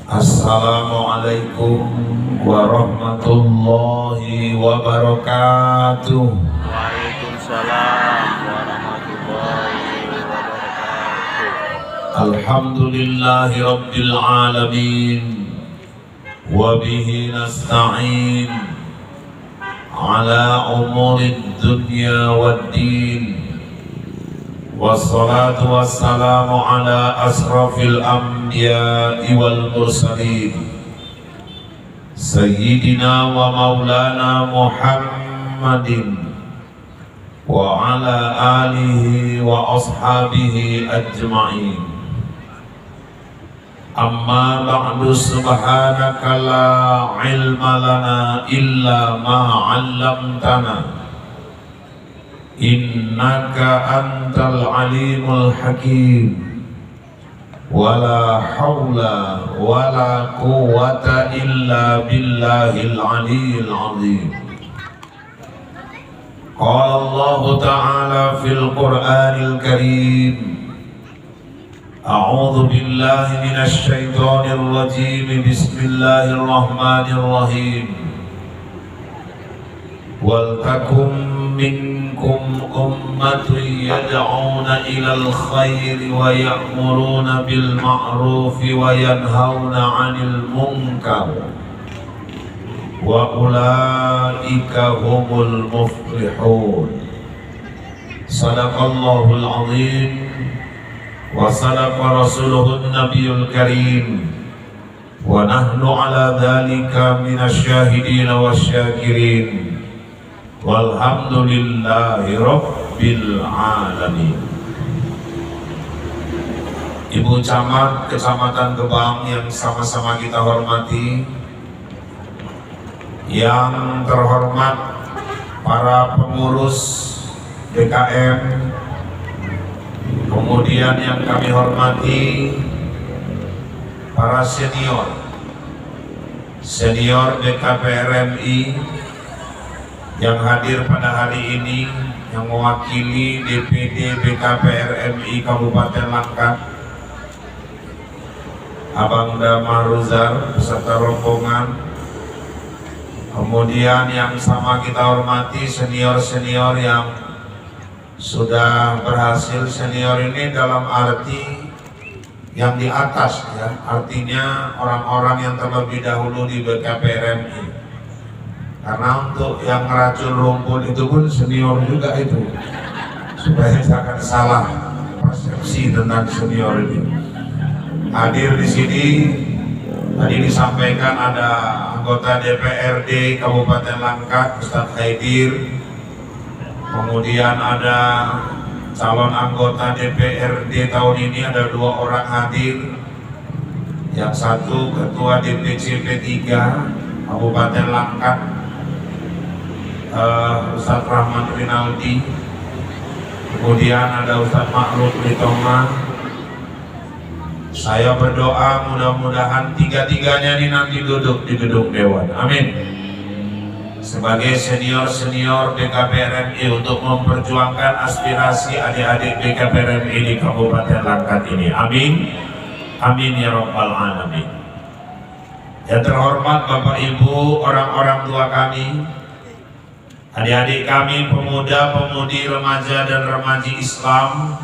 Assalamualaikum warahmatullahi wabarakatuh. Waalaikumsalam warahmatullahi wabarakatuh. Alhamdulillahi rabbil alamin. Wabihi nasta'in ala umurid dunya waddin. Wassalatu wassalamu ala asrafil anbiya'i wal mursalin Sayyidina wa maulana Muhammadin wa ala alihi wa ashabihi ajma'in. Amma ba'du, subhanaka la ilma lana illa ma 'allamtana innaka antal alimul hakim. Wala hawla wala quwwata illa billahil aliyyil azim. Qala Allah ta'ala fil Qur'anil Karim, a'udzu billahi minasy syaithanir rajim. Bismillahirrahmanirrahim. Wal takum minkum ummatun yad'una ilal khairi wa ya'muruna bil ma'rufi wa yanhauna 'anil munkar wa ulaika humul muflihun. Sadaqallahul azim wa sadaqa rasuluhun nabiyul karim wa nahnu ala dhalika minasy syahidin wasyakirin. Walhamdulillahi rabbil alamin. Ibu Camat Kecamatan Gebang yang sama-sama kita hormati, yang terhormat para pengurus BKM, kemudian yang kami hormati para senior BKPRMI yang hadir pada hari ini, yang mewakili DPD BKPRMI Kabupaten Langkat, Abang Damar Ruzar beserta rombongan. Kemudian yang sama kita hormati senior-senior yang sudah berhasil. Senior ini dalam arti yang di atas ya, artinya orang-orang yang terlebih dahulu di BKPRMI. Karena untuk yang ngeracun rumput itu pun senior juga itu, supaya jangan salah persepsi tentang senior ini. Hadir di sini tadi disampaikan ada anggota DPRD Kabupaten Langkat Ustadz Khaidir, kemudian ada calon anggota DPRD tahun ini ada 2 orang hadir, yang satu ketua DPC P3 Kabupaten Langkat Ustadz Rahman Rinaldi, kemudian ada Ustadz Makruf Litonga. Saya berdoa mudah-mudahan tiga-tiganya ini nanti duduk di gedung Dewan, amin, sebagai senior-senior BKPRMI untuk memperjuangkan aspirasi adik-adik BKPRMI di Kabupaten Langkat ini, amin, amin ya rabbal alamin. Yang terhormat Bapak Ibu, orang-orang tua kami, adik-adik kami, pemuda-pemudi, remaja dan remaji Islam,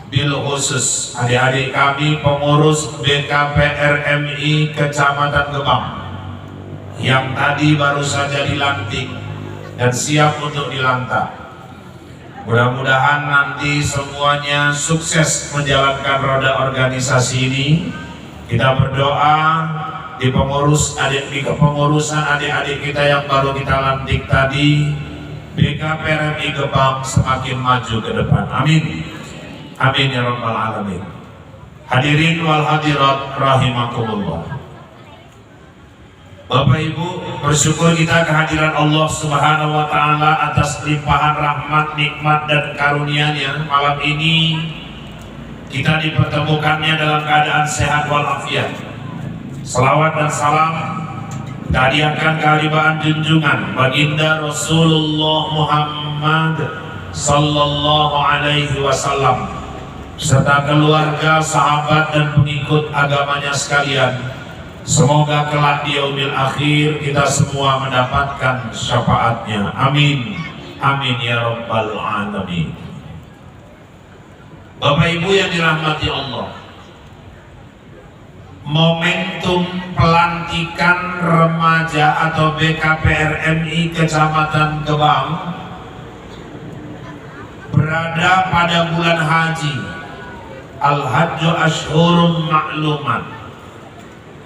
bil khusus adik-adik kami pengurus BKPRMI Kecamatan Gebang yang tadi baru saja dilantik dan siap untuk dilantik. Mudah-mudahan nanti semuanya sukses menjalankan roda organisasi ini. Kita berdoa di kepengurusan adik-adik kita yang baru kita lantik tadi, BKPRMI Gebang semakin maju ke depan, amin, amin ya rabbal alamin. Hadirin wal hadirat rahimakumullah. Bapak Ibu, bersyukur kita kehadiran Allah Subhanahu wa taala atas limpahan rahmat, nikmat dan karunia-Nya. Malam ini kita dipertemukannya dalam keadaan sehat walafiat. Selawat dan salam kita hadiahkan kehadiran junjungan baginda Rasulullah Muhammad sallallahu alaihi wasallam serta keluarga, sahabat dan pengikut agamanya sekalian, Semoga kelak di yaumil akhir kita semua mendapatkan syafaatnya. Amin. Amin ya rabbal alamin. Bapak Ibu yang dirahmati Allah, momentum pelantikan remaja atau BKPRMI Kecamatan Gebang berada pada bulan haji. Al-Hajju Ashhurum Ma'lumat.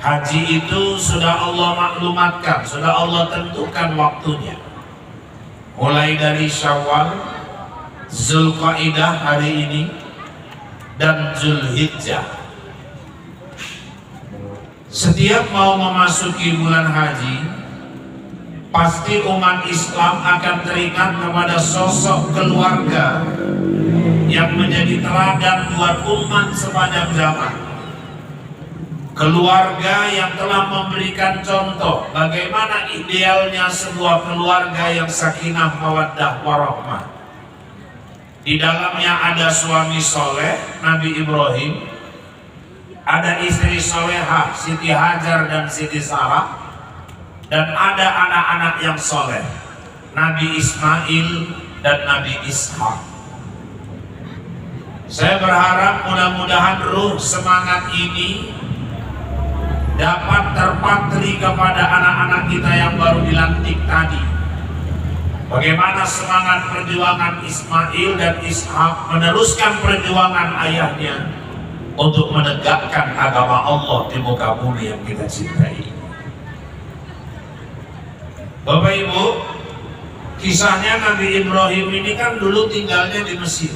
Haji itu sudah Allah maklumatkan, sudah Allah tentukan waktunya. Mulai dari Syawal, Zulqaidah hari ini, dan Zulhijjah. Setiap mau memasuki bulan haji, pasti umat Islam akan teringat kepada sosok keluarga yang menjadi teladan buat umat sepanjang zaman. Keluarga yang telah memberikan contoh bagaimana idealnya sebuah keluarga yang sakinah mawaddah warahmah. Di dalamnya ada suami soleh Nabi Ibrahim, ada istri solehah Siti Hajar dan Siti Sarah, dan ada anak-anak yang soleh Nabi Ismail dan Nabi Ishak. Saya berharap mudah-mudahan ruh semangat ini dapat terpatri kepada anak-anak kita yang baru dilantik tadi. Bagaimana semangat perjuangan Ismail dan Ishak meneruskan perjuangan ayahnya untuk menegakkan agama Allah di muka bumi yang kita cintai. Bapak Ibu, kisahnya Nabi Ibrahim ini kan dulu tinggalnya di Mesir,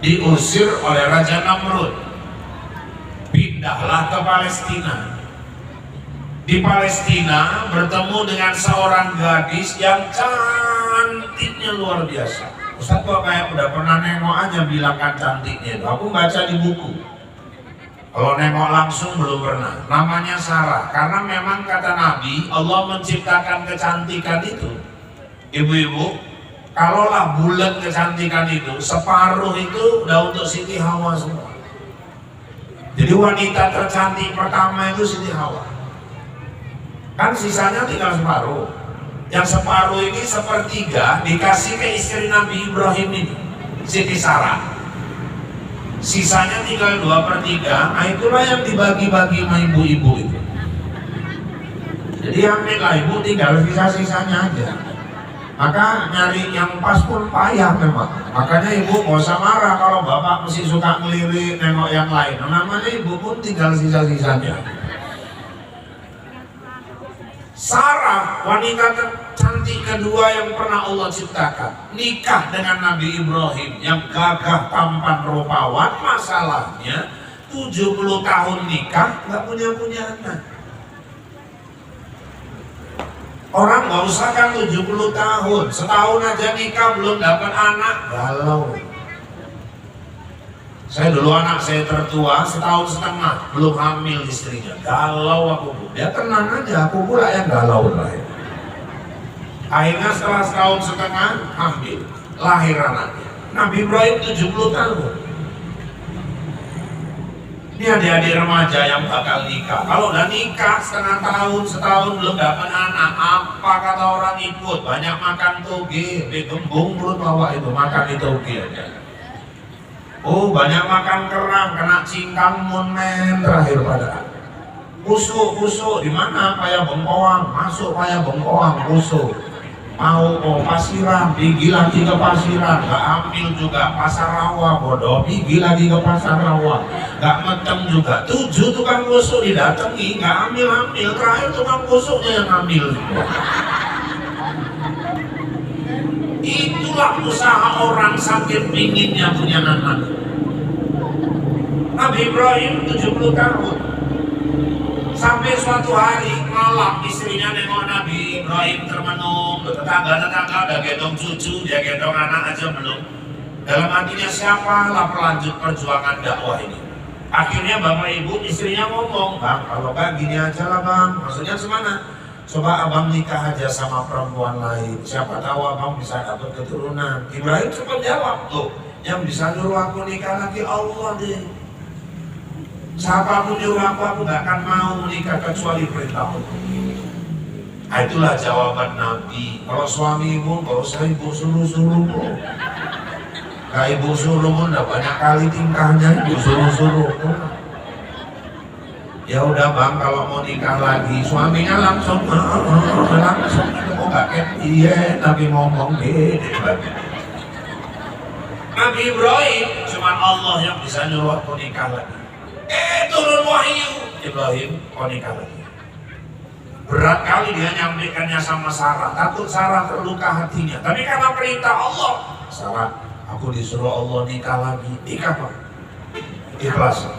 diusir oleh Raja Namrud, pindahlah ke Palestina. Di Palestina bertemu dengan seorang gadis yang cantiknya luar biasa. Ustaz kok kayak udah pernah nengok aja bilangkan cantiknya itu. Aku baca di buku. Kalau nengok langsung belum pernah. Namanya Sarah. Karena memang kata Nabi, Allah menciptakan kecantikan itu. Ibu-ibu, kalaulah bulan kecantikan itu, separuh itu udah untuk Siti Hawa semua. Jadi wanita tercantik pertama itu Siti Hawa. Kan sisanya tinggal separuh. Yang separuh ini sepertiga dikasih ke istri Nabi Ibrahim ini, Siti Sarah. Sisanya tinggal 2/3. Nah itulah yang dibagi-bagi sama ibu-ibu itu. Jadi ambillah ibu, tinggal sisa-sisanya aja. Maka nyari yang pas pun payah memang. Makanya ibu nggak usah marah kalau bapak mesti suka ngelirik nengok yang lain. Namanya ibu pun tinggal sisa-sisanya. Sarah, wanita cantik kedua yang pernah Allah ciptakan, nikah dengan Nabi Ibrahim yang gagah tampan rupawan. Masalahnya 70 tahun nikah nggak punya anak. Orang nggak usah kan 70 tahun, setahun aja nikah belum dapat anak, galau. Saya dulu anak saya tertua, 1,5 tahun belum hamil istrinya, galau aku. Ya tenang aja, aku pula yang galau lahir. Akhirnya setelah 1,5 tahun hamil, lahir anaknya. Nabi Ibrahim 70 tahun. Ini adik-adik remaja yang bakal nikah. Kalau udah nikah setahun belum dapat anak, apa kata orang ikut? Banyak makan toge, gembung perut bawa itu, makan itu toge aja. Oh banyak makan kerang, kena cingkang monen terakhir pada. Busuk di mana? Paya Bengkoang, masuk Paya Bengkoang, busuk. Mau Pasiran, pergi lagi ke Pasiran, gak ambil juga. Pasar Rawa bodoh, pergi lagi ke Pasar Rawa, gak meteng juga. 7 tukang busuk didatangi, gak ambil, terakhir tukang busuknya yang ambil. Itulah usaha orang sakit pinginnya punya anak. Nabi Ibrahim 70 tahun. Sampai suatu hari malam istrinya nengok Nabi Ibrahim termenung, tetangga-tetangga udah gendong cucu, dia gendong anak aja belum. Dalam hatinya siapalah pelanjut perjuangan dakwah ini. Akhirnya bapak ibu istrinya ngomong, bang kalau kan gini aja lah bang, maksudnya semana? Coba abang nikah aja sama perempuan lain, siapa tahu abang bisa dapat keturunan. Ibrahim cepat jawab, tuh yang bisa nyuruh aku nikah lagi Allah deh. Siapapun juga aku gak akan mau menikah kecuali perintah Allah. Nah, itulah jawaban Nabi. Kalau suami ibu, kalau saya ibu suruh-suruh. Kalau ibu suruh udah banyak kali tingkahnya, ibu suruh-suruh. Ya udah bang, kalau mau nikah lagi, suaminya langsung oh gak kayak iya, Nabi ngomong deh. Nabi Ibrahim, cuma Allah yang bisa nyuruh aku nikah lagi. Turun wahyu, Ibrahim, kau nikah lagi. Berat kali dia nyampaikannya sama Sarah, takut Sarah terluka hatinya. Tapi karena perintah Allah, Sarah, aku disuruh Allah nikah lagi. Nikah Pak? Ikhlas.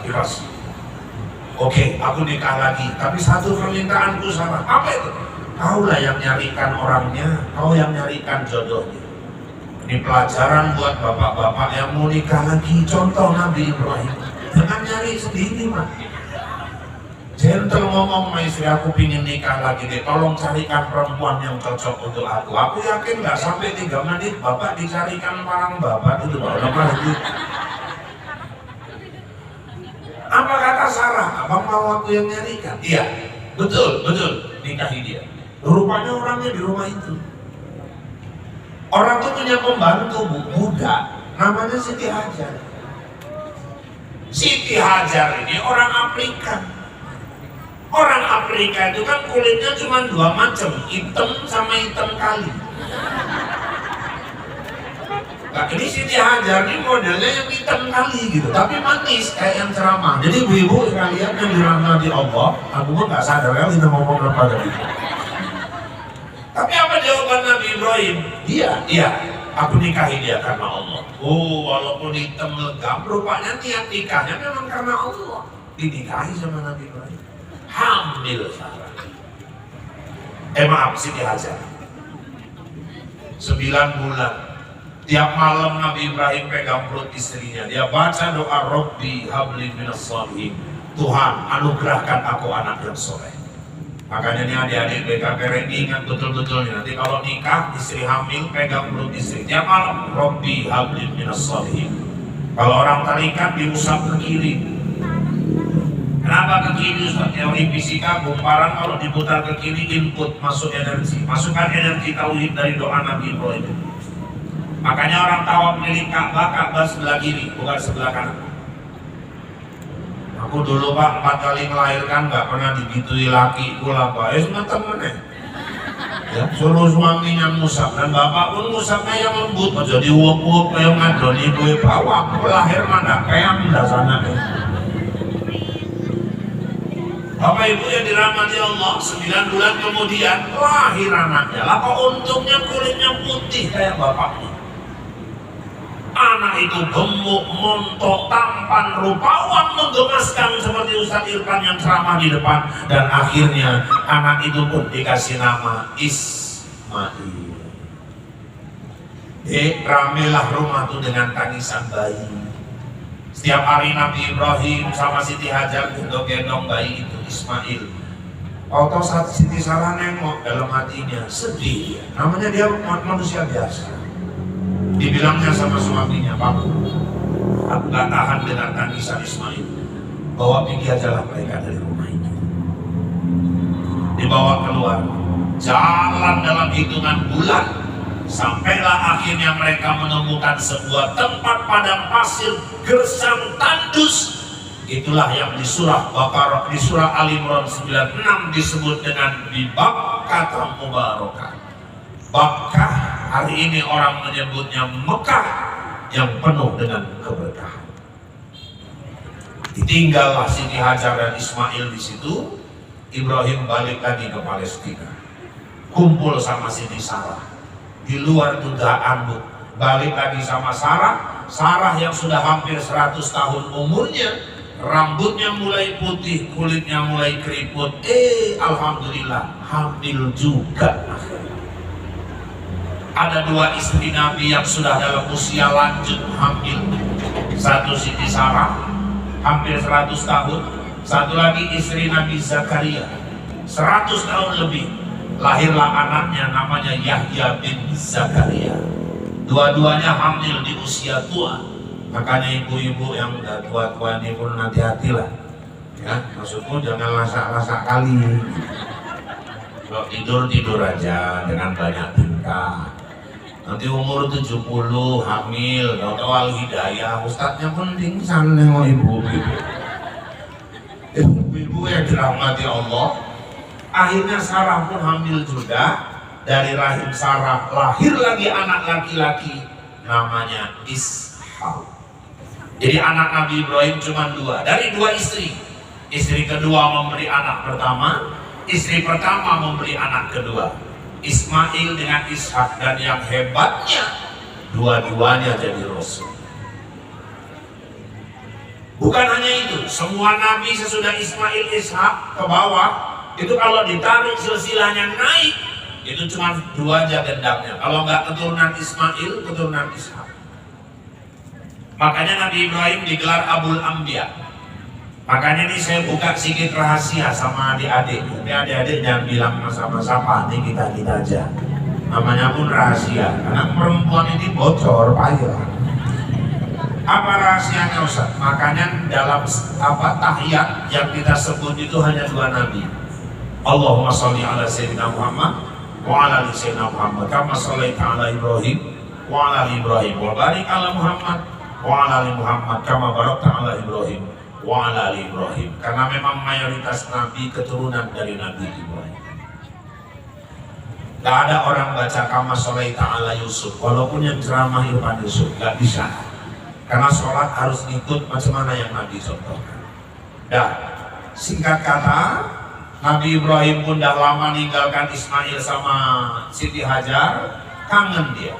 Oke, aku nikah lagi. Tapi satu permintaanku Sarah, apa itu? Kaulah yang nyarikan orangnya, kau yang nyarikan jodohnya. Ini pelajaran buat bapak-bapak yang mau nikah lagi. Contoh Nabi Ibrahim, jangan nyari sendiri Mak. Gentle ngomong sama istri, aku pingin nikah lagi deh, tolong carikan perempuan yang cocok untuk aku. Aku yakin gak sampai 3 menit bapak dicarikan orang bapak itu lagi. Apa kata Sarah? Abang mau aku yang nyarikan? Iya, betul, nikahi dia. Rupanya orangnya di rumah itu. Orang itu punya pembantu muda, namanya Siti Hajar. Siti Hajar ini orang Afrika. Orang Afrika itu kan kulitnya cuma 2 macam, hitam sama hitam kali. Nah ini Siti Hajar ini modelnya yang hitam kali gitu, tapi manis kayak yang ceramah. Jadi ibu-ibu kalian yang dirahmati Allah, aku pun gak sadar kali kita ngomong apa tadi. Tapi apa jawaban Nabi Ibrahim? Iya, aku nikahi dia karena Allah. Oh, walaupun hitam legam, rupanya niat nikahnya memang karena Allah. Dinikahi sama Nabi Ibrahim. Hamil Sarah. Maaf, Siti Hajar 9 bulan. Tiap malam Nabi Ibrahim pegang perut istrinya. Dia baca doa Rabbi habli minas sholihin. Tuhan, anugerahkan aku anak yang soleh. Makanya nih adik-adik BKPR ingat betul-betul nih, nanti kalau nikah istri hamil pegang perut istri tiap malam Rabbi habli minas sholihin. Kalau orang tarikat diusap ke kiri. Kenapa ke kiri? Teori fisika kumparan kalau diputar ke kiri input masuk energi. Masukkan energi tauhid dari doa Nabi Ibrahim. Makanya orang tawaf milik Ka'bah sebelah kiri bukan sebelah kanan. Aku dulu Pak 4 kali melahirkan nggak pernah digitui laki lah Pak. Temen-temen ya, suruh suaminya musab dan bapak pun musabnya yang lembut. Jadi uap-uap yang ngadoni gue bawa lahir mana kayak dasarnya. Bapak Ibu yang dirahmati Allah, 9 bulan kemudian lahir anaknya. Lah kok untungnya kulitnya putih kayak bapaknya. Anak itu gemuk, montok, tampan, rupawan, menggemaskan seperti Ustadz Irfan yang ceramah di depan. Dan akhirnya anak itu pun dikasih nama Ismail. Ramelah rumah itu dengan tangisan bayi. Setiap hari Nabi Ibrahim sama Siti Hajar gendong-gendong bayi itu Ismail. Auto saat Siti Sarah nengok dalam hatinya sedih. Namanya dia manusia biasa. Dibilangnya sama suaminya, Pak, aku gak tahan dengan tangisan Ismail. Bawa pergi aja lah mereka dari rumah ini. Dibawa keluar, jalan dalam hitungan bulan. Sampailah akhirnya mereka menemukan sebuah tempat padang pasir gersang tandus. Itulah yang di surah Baqarah, di surah Ali Imran 96 disebut dengan bibab kata mubarakah. Bakkah hari ini orang menyebutnya Mekah yang penuh dengan keberkahan. Ditinggallah Siti Hajar dan Ismail di situ. Ibrahim balik lagi ke Palestina, kumpul sama Siti Sarah. Di luar dugaan, balik lagi sama Sarah. Sarah yang sudah hampir 100 tahun umurnya, rambutnya mulai putih, kulitnya mulai keriput. Alhamdulillah hamil juga. Ada 2 istri Nabi yang sudah dalam usia lanjut hamil. Satu Siti Sarah hampir 100 tahun, satu lagi istri Nabi Zakaria 100 tahun lebih. Lahirlah anaknya namanya Yahya bin Zakaria. Dua-duanya hamil di usia tua. Makanya ibu-ibu yang udah tua-tua ini pun hati-hatilah. Ya, maksudku jangan lasak-lasak kali. Kalau tidur aja dengan banyak tingkah. Nanti umur 70 hamil, tahu al hidayah, ustadznya pun pingsan nengok ibu gitu. Ibu yang dirahmati Allah, akhirnya Sarah pun hamil juga. Dari rahim Sarah lahir lagi anak laki-laki namanya Ishak. Jadi anak Nabi Ibrahim cuma dua, dari dua istri. Istri kedua memberi anak pertama, istri pertama memberi anak kedua, Ismail dengan Ishak. Dan yang hebatnya dua-duanya jadi rasul. Bukan hanya itu, semua nabi sesudah Ismail Ishak ke bawah itu kalau ditarik silsilahnya naik, itu cuma dua aja gendangnya. Kalau nggak keturunan Ismail, keturunan Ishak. Makanya Nabi Ibrahim digelar Abul Anbiya. Makanya ini saya buka sedikit rahasia sama adik-adik. Tapi adik-adik jangan bilang sama siapa, ini kita aja. Namanya pun rahasia, karena perempuan ini bocor payah. Apa rahasianya Ustaz? Makanya dalam tahiyat yang kita sebut itu hanya dua nabi. Allahumma sholli ala sayyidina Muhammad wa ala ali sayyidina Muhammad kama shallaita ala Ibrahim wa ala ali Ibrahim wa barik ala Muhammad wa ala ali Muhammad kama barakta ala Ibrahim wa ala ali Ibrahim. Karena memang mayoritas nabi keturunan dari Nabi Ibrahim. Gak ada orang baca kama shallaita ala Yusuf, walaupun yang ceramah Irfan Yusuf, gak bisa. Karena sholat harus ikut macam mana yang Nabi contohkan. Dan singkat kata, Nabi Ibrahim pun dah lama meninggalkan Ismail sama Siti Hajar, kangen dia.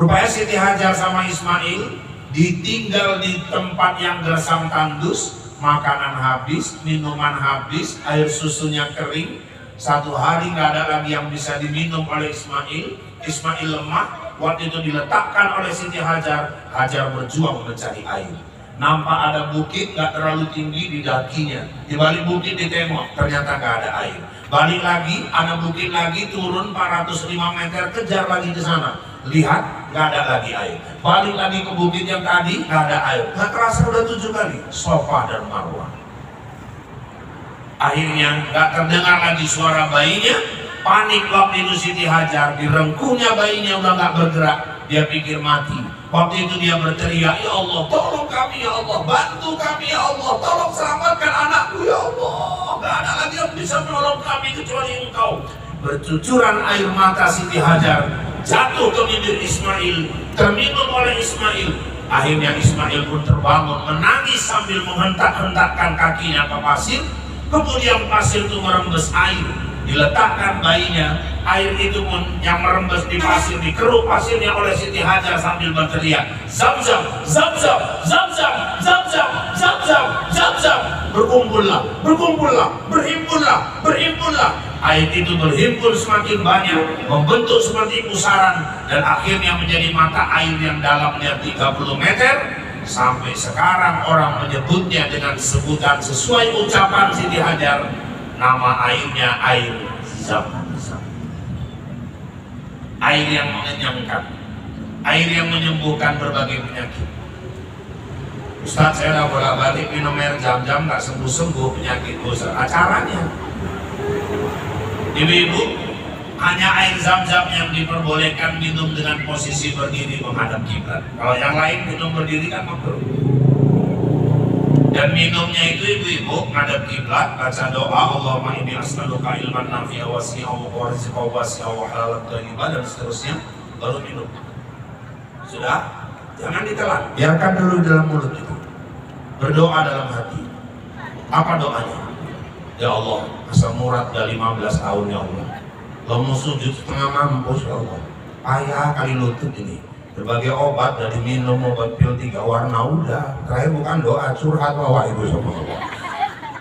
Rupanya Siti Hajar sama Ismail ditinggal di tempat yang gersam tandus, makanan habis, minuman habis, air susunya kering. Satu hari nggak ada lagi yang bisa diminum oleh Ismail. Ismail lemah. Waktu itu diletakkan oleh Siti Hajar. Hajar berjuang mencari air. Nampak ada bukit nggak terlalu tinggi di dakinya. Di balik bukit ditengok, ternyata nggak ada air. Balik lagi, ada bukit lagi, turun 405 meter, kejar lagi ke sana. Lihat, nggak ada lagi air. Balik lagi ke bukit yang tadi, nggak ada air. Nggak terasa udah 7 kali. Safa dan Marwah. Akhirnya nggak terdengar lagi suara bayinya. Panik waktu itu Siti Hajar, direngkuhnya bayinya udah nggak bergerak. Dia pikir mati. Waktu itu dia berteriak, ya Allah, tolong kami ya Allah, bantu kami ya Allah, tolong selamatkan anakku ya Allah. Gak ada lagi yang bisa menolong kami kecuali Engkau. Bercucuran air mata Siti Hajar jatuh ke bibir Ismail, terminum oleh Ismail. Akhirnya Ismail pun terbangun, menangis sambil menghentak-hentakkan kakinya ke pasir. Kemudian pasir itu merembes air. Diletakkan bayinya, air itu pun yang merembes di pasir, dikeruk pasirnya oleh Siti Hajar sambil berteriak, Zamzam, Zamzam, Zamzam, Zamzam, Zamzam, Zamzam. Berkumpullah, berkumpullah, berhimpunlah, berhimpunlah. Air itu berhimpun semakin banyak, membentuk seperti pusaran, dan akhirnya menjadi mata air yang dalamnya 30 meter. Sampai sekarang orang menyebutnya dengan sebutan sesuai ucapan Siti Hajar. Nama airnya air Zam-Zam. Air yang mengenyangkan, air yang menyembuhkan berbagai penyakit. Ustaz, saya udah bolak-balik minum air Zam-Zam nggak sembuh-sembuh penyakit Ustaz. Acaranya ibu-ibu, hanya air Zam-Zam yang diperbolehkan minum dengan posisi berdiri menghadap kiblat. Kalau yang lain minum berdiri kan makruh. Dan minumnya itu ibu-ibu ngadap kiblat, baca doa Allahumma inni as'aluka ilman nafi'a wa wasi'a wa rizqan wasi'a wa halalan thayyiban, dan seterusnya, baru minum. Sudah? Jangan ditelan, biarkan dulu dalam mulut itu. Berdoa dalam hati. Apa doanya? Ya Allah, asal murad udah 15 tahun ya Allah. Lo mau sujud setengah mampus ya Allah. Payah kali lutut ini. Berbagai obat dari minum, obat pil 3 warna udah. Terakhir bukan doa, curhat bahwa ibu sama Allah.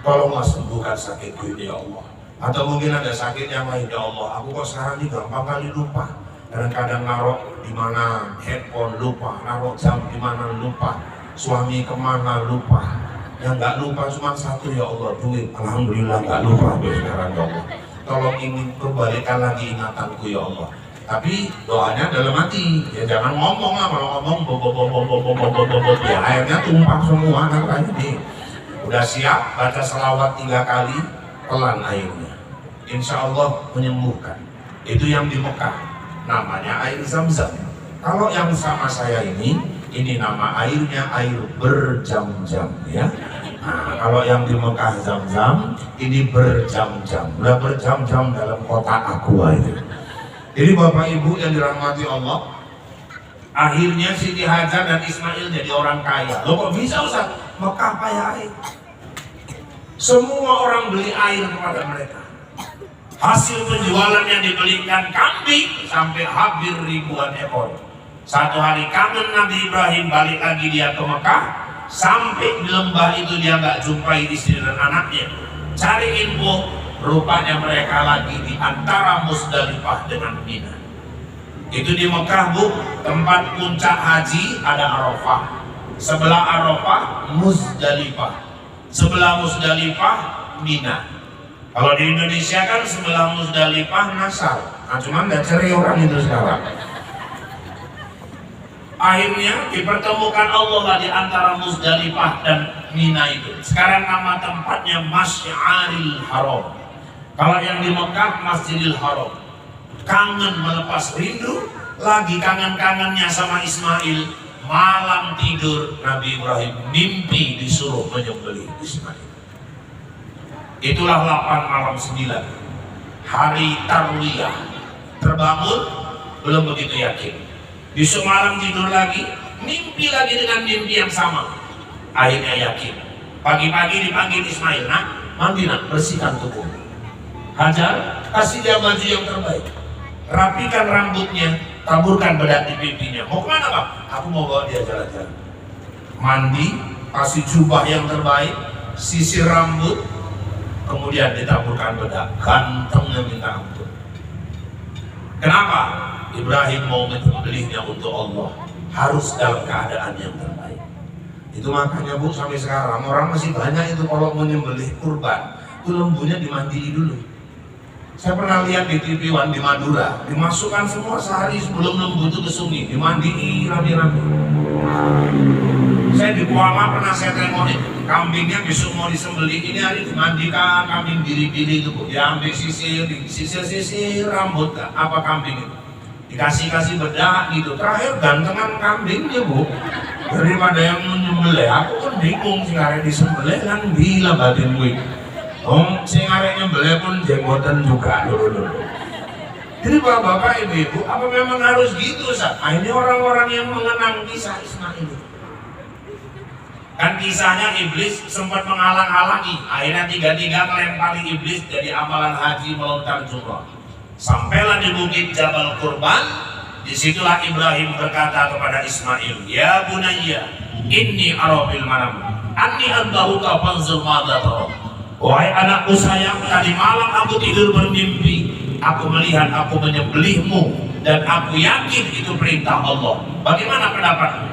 Tolonglah sembuhkan sakitku ini ya Allah. Atau mungkin ada sakit yang lain ya Allah. Aku kok sekarang ini gampang kali lupa. Kadang-kadang naruh di mana handphone lupa, naruh jam di mana lupa, suami kemana lupa. Yang nggak lupa cuma satu ya Allah, duit. Alhamdulillah nggak lupa sekarang ya Allah. Tolong ingin kembalikan lagi ingatanku ya Allah. Tapi doanya dalam hati, ya jangan ngomong lah. Kalau ngomong ya airnya tumpah semua kan kayak ini. Udah siap, baca selawat 3 kali, pelan airnya. Insya Allah menyembuhkan. Itu yang di Mekah, namanya air Zam-Zam. Kalau yang sama saya ini nama airnya air berjam-jam ya. Nah, kalau yang di Mekah Zam-Zam, ini berjam-jam. Udah berjam-jam dalam kotak aqua itu. Jadi Bapak Ibu yang dirahmati Allah, akhirnya Siti Hajar dan Ismail jadi orang kaya. Loh kok bisa Ustaz? Mekah kaya air. Semua orang beli air kepada mereka. Hasil penjualan yang dibelikan kambing sampai hampir ribuan ekor. Satu hari kangen Nabi Ibrahim, balik lagi dia ke Mekah. Sampai di lembah itu dia nggak jumpai istri dan anaknya. Cari info, rupanya mereka lagi di antara Musdalifah dengan Mina. Itu di Mekah Bu, tempat puncak haji ada Arafah. Sebelah Arafah Musdalifah, sebelah Musdalifah Mina. Kalau di Indonesia kan sebelah Musdalifah Nasar. Nah cuman nggak cari orang itu sekarang. Akhirnya dipertemukan Allah lah di antara Musdalifah dan Mina itu. Sekarang nama tempatnya Masy'aril Haram. Kalau yang di Mekah Masjidil Haram. Kangen melepas rindu, lagi kangen-kangennya sama Ismail. Malam tidur Nabi Ibrahim mimpi disuruh menyembelih Ismail. Itulah 8 malam 9 hari Tarwiyah. Terbangun belum begitu yakin. Besok malam tidur lagi, mimpi lagi dengan mimpi yang sama. Akhirnya yakin. Pagi-pagi dipanggil Ismail, nak, mandi nak, bersihkan tubuh. Hajar, kasih dia baju yang terbaik. Rapikan rambutnya, taburkan bedak di pipinya. Mau kemana Pak? Aku mau bawa dia jalan-jalan. Mandi, kasih jubah yang terbaik, sisir rambut, kemudian ditaburkan bedak. Gantengnya minta ampun. Kenapa? Ibrahim mau menyembelihnya untuk Allah, harus dalam keadaan yang terbaik. Itu makanya Bu, sampai sekarang orang masih banyak itu kalau menyembelih kurban itu lembunya dimandiin dulu. Saya pernah lihat di TV One di Madura, dimasukkan semua sehari sebelum lembu itu ke sungai, dimandiin rame-rame. Saya di Kuala pernah saya tengok itu, kambingnya besok mau disembelih, ini hari dimandikan kambing biri-biri itu Bu, diambil sisir rambut apa kambing itu, dikasih bedak gitu. Terakhir gantengan kambingnya Bu, daripada yang menyembelih. Aku kan bingung sih, arek disembelih kan gila batin gue. Sing arek nyembelih pun jenggotan juga dulu. Jadi bapak-bapak, ibu-ibu, apa memang harus gitu Ustaz? Nah, ini orang-orang yang mengenang kisah Ismail. Kan kisahnya iblis sempat menghalang-halangi, akhirnya tiga-tiga melempari iblis dari amalan haji melontar jumrah. Sampailah di bukit Jabal Kurban. Disitulah Ibrahim berkata kepada Ismail, ya bunayya, inni arabil manam, anni antahuka fanzur madza tara. Wahai anakku sayang, tadi malam aku tidur bermimpi, aku melihat aku menyembelihmu dan aku yakin itu perintah Allah. Bagaimana pendapatmu?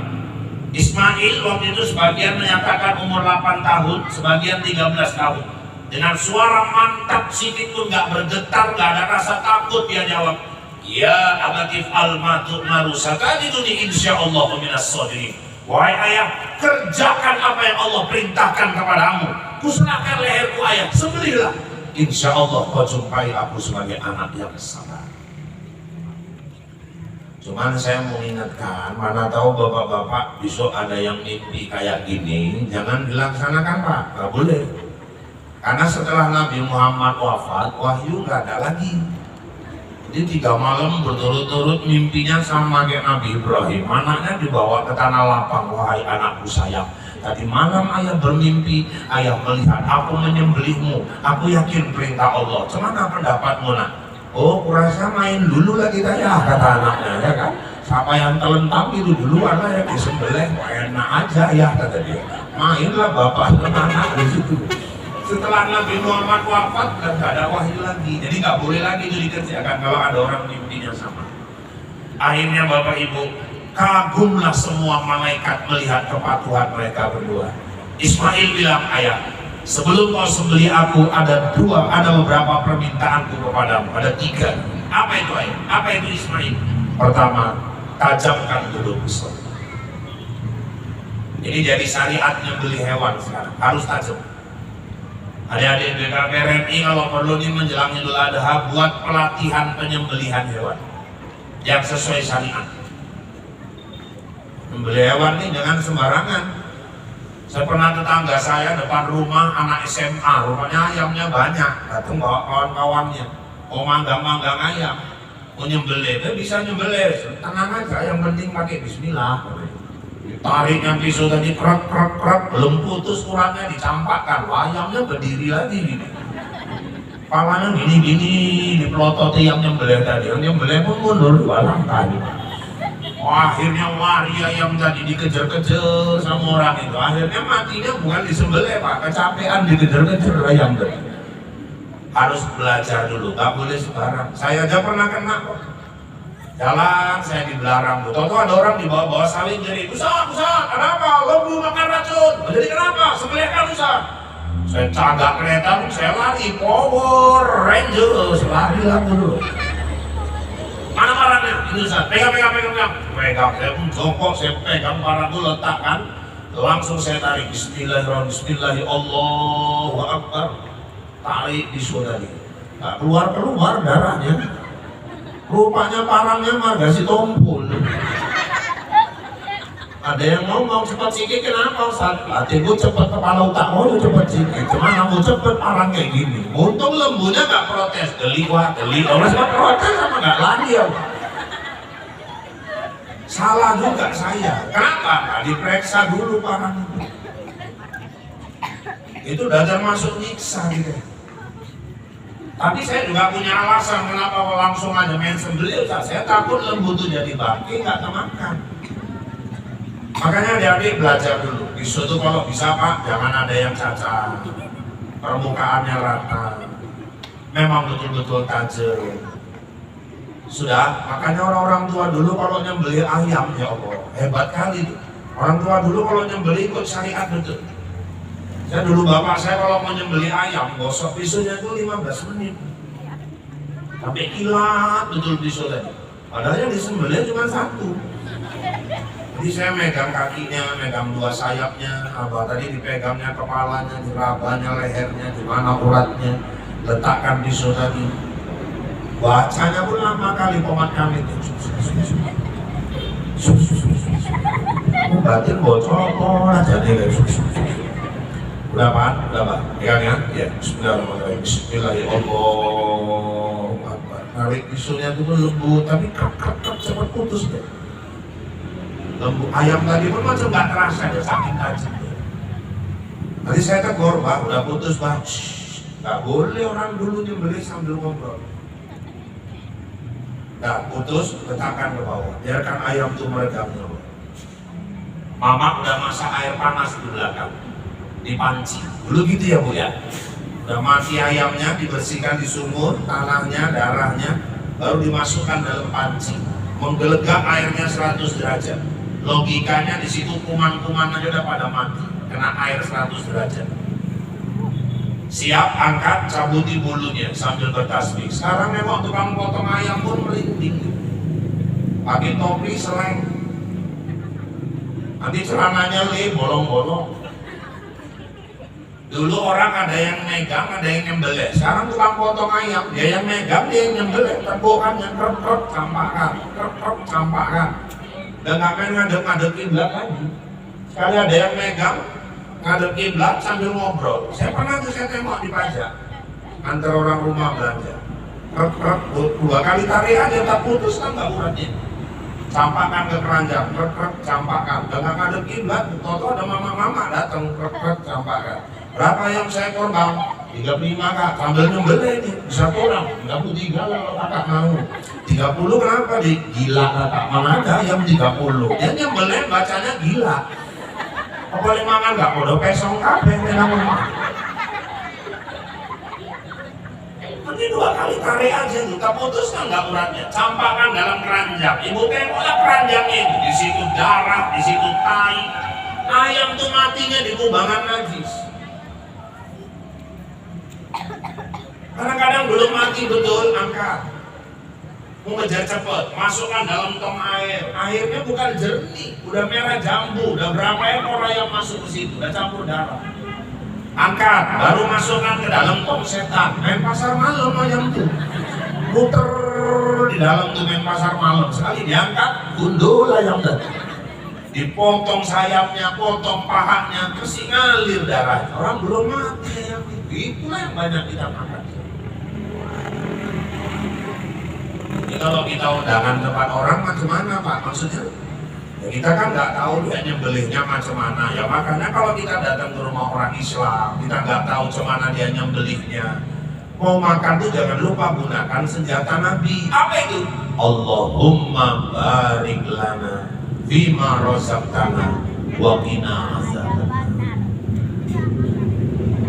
Ismail waktu itu sebagian menyatakan umur 8 tahun, sebagian 13 tahun. Dengan suara mantap, sedikit pun gak bergetar, gak ada rasa takut, dia jawab, ya abatif al-matu narusakadiduni insyaallah minas sadirin. Wahai ayah, kerjakan apa yang Allah perintahkan kepadamu. Kuserahkan leherku ayah, sembelihlah. Insyaallah kau jumpai aku sebagai anak yang sabar. Cuman saya mau ingatkan, mana tahu bapak-bapak besok ada yang mimpi kayak gini, jangan dilaksanakan Pak, gak boleh. Karena setelah Nabi Muhammad wafat, wahyu gak ada lagi. Jadi 3 malam berturut-turut mimpinya sama kayak Nabi Ibrahim. Anaknya dibawa ke tanah lapang, wahai anakku sayang. Tadi malam ayah bermimpi, ayah melihat aku menyembelihmu. Aku yakin perintah Allah. Gimana pendapatmu nak? Oh, kurasa main dulu lagi ya, kata anaknya ya kan. Siapa yang telentang itu duluan lah ya disembelih, enak aja ya kata dia. Mainlah bapak dan anak di situ. Setelah Nabi Muhammad wafat dan gak ada wahyu lagi, jadi gak boleh lagi itu dikerjakan kalau ada orang mimpinya sama. Akhirnya Bapak Ibu, kagumlah semua malaikat melihat kepatuhan mereka berdua. Ismail bilang, ayah, sebelum kau sembelih aku ada beberapa permintaanku kepadamu, ada 3. Apa itu ayah? Apa itu Ismail? Pertama, tajamkan dulu pisau. Ini jadi syariatnya beli hewan sekarang, harus tajam. Adik-adik BKP RMI kalau perlu nih menjelang Idul Adha buat pelatihan penyembelihan hewan yang sesuai syariat. Membeli hewan nih jangan sembarangan. Saya pernah tetangga saya depan rumah anak SMA, rupanya ayamnya banyak, datang bawa kawan-kawannya, mau manggang-manggang ayam, mau nyembelih, dia bisa nyembelih, tenang aja, yang penting pakai bismillah. Tariknya pisau tadi krek, belum putus kurangnya dicampakkan, ayamnya berdiri lagi, kepalanya gini-gini, dipelototi yang nyembelih tadi, yang nyembelih pun mundur 2 langkah. Akhirnya lari ayam tadi dikejar-kejar sama orang itu. Akhirnya matinya bukan disembelih Pak, kecapean dikejar-kejar ayam tadi. Harus belajar dulu, gak boleh sembarang. Saya aja pernah kena kok. Jalan saya di Belarang, tahu ada orang di bawah sawit jadi, Ustaz, kenapa? Lembu makan racun. Jadi kenapa? Sembelihkan Ustaz. Saya cagak kereta, saya lari, Power Rangers, lari lah dulu. Mana barangnya? Ini Ustaz, pegang. Saya pun jongkok, saya pegang barang itu letakkan. Langsung saya tarik, Bismillahirrahmanirrahim, Allahu Akbar. Tarik di tadi. Gak keluar darahnya. Rupanya parangnya mah gasih tompul. Ada yang mau cepat sikit, kenapa Ustaz? Hati gue cepet, kepala otak mau cepet sikit. Cuman mau cepet parang kayak gini. Untung lembunya gak protes, geli. Orang sempat protes sama gak lari ya. Salah juga saya. Kenapa? Gak diperiksa dulu parang itu. Itu udah termasuk nyiksa gitu. Tapi saya juga punya alasan kenapa langsung aja main sembelih. Saya takut lembu itu jadi bangke gak kemakan. Makanya adik-adik belajar dulu. Pisau itu kalau bisa Pak, jangan ada yang cacat, permukaannya rata, memang betul-betul tajam. Sudah, makanya orang-orang tua dulu kalau nyembelih ayam, ya Allah, hebat kali tuh. Orang tua dulu kalau nyembelih ikut syariat betul. Saya dulu bapak saya kalau mau nyembelih ayam, gosok pisaunya itu 15 menit. Sampai kilat betul pisau tadi. Padahal yang disembelih cuma 1. Jadi saya megang kakinya, megang 2 sayapnya, tadi dipegangnya kepalanya, dirabanya, lehernya, di mana uratnya, letakkan pisau tadi. Bacanya pun lama kali pemakaian itu. Batin bocor aja nih guys. Udah Pak? Pegang ya? Ya, bismillahirrahmanirrahim. Bismillahirrahmanirrahim. Narik pisaunya itu pun lembut, tapi krek cepat putus deh. Lembu ayam tadi pun macam gak terasa ya, saking tajam. Tadi saya tegur, Pak, udah putus Pak. Gak boleh orang dulu nyembelih sambil ngobrol. Nah, putus, letakkan ke bawah. Biarkan ayam itu meredam dulu. Mama udah masak air panas di belakang, di panci. Dulu gitu ya Bu ya. Udah mati ayamnya, dibersihkan di sumur, tanahnya, darahnya, baru dimasukkan dalam panci. Menggelegak airnya 100 derajat. Logikanya di situ kuman-kuman aja udah pada mati, kena air 100 derajat. Siap, angkat, cabuti bulunya sambil bertasbih. Sekarang memang tukang potong ayam pun merinding. Pakai topi seleng. Nanti celananya bolong-bolong. Dulu orang ada yang megang, ada yang nyembelih. Sekarang tukang potong ayam, dia yang megang, dia yang nyembelih. Tepukannya krek-krek, campakkan. Dan ngapain ngadep-ngadep kiblat lagi. Sekali ada yang megang, ngadep kiblat sambil ngobrol. Saya pernah tuh saya tembak di pajak antar orang rumah belanja. Krek-krek, 2 kali tarik aja tak putus kan nggak uratnya. Campakkan ke keranjang, krek-krek, campakkan. Dan ngadep kiblat, toto ada mama-mama datang, krek-krek, campakkan. Berapa yang saya korban? 35 Kak, sambil nyembelih nih, bisa kurang, 33 kalau kakak mau. 30 kenapa di gila kakak, mana ada yang 30? Dia nyembelih bacanya gila. Apa limangan gak podo pesong kabeh memang. Nanti 2 kali tarik aja, kita putus kan gak uratnya. Campakkan dalam keranjang. Ibu tengoklah keranjangnya itu, di situ darah, di situ tai. Ayam tuh matinya di kubangan najis. Kadang-kadang belum mati betul, angkat. mau ngejar cepet, masukkan dalam tong air. Airnya bukan jernih, udah merah jambu, udah berapa ekor ayam masuk ke situ, udah campur darah. Angkat, baru masukkan ke dalam tong setan. Main pasar malam ayam tuh, muter di dalam tuh main pasar malam. Sekali diangkat, gundul ayam tuh. Dipotong sayapnya, potong pahanya, terus ngalir darah. Orang belum mati ayam itu. Itulah yang banyak kita makan. Ini kalau kita undangan depan orang macam mana Pak? Maksudnya ya kita kan nggak tahu dia nyembelihnya macam mana. Ya makanya kalau kita datang ke rumah orang Islam, kita nggak tahu macam mana dia nyembelihnya. Mau makan tuh jangan lupa gunakan senjata Nabi. Apa itu? Allahumma barik lana fima razaqtana wa qina azabannar.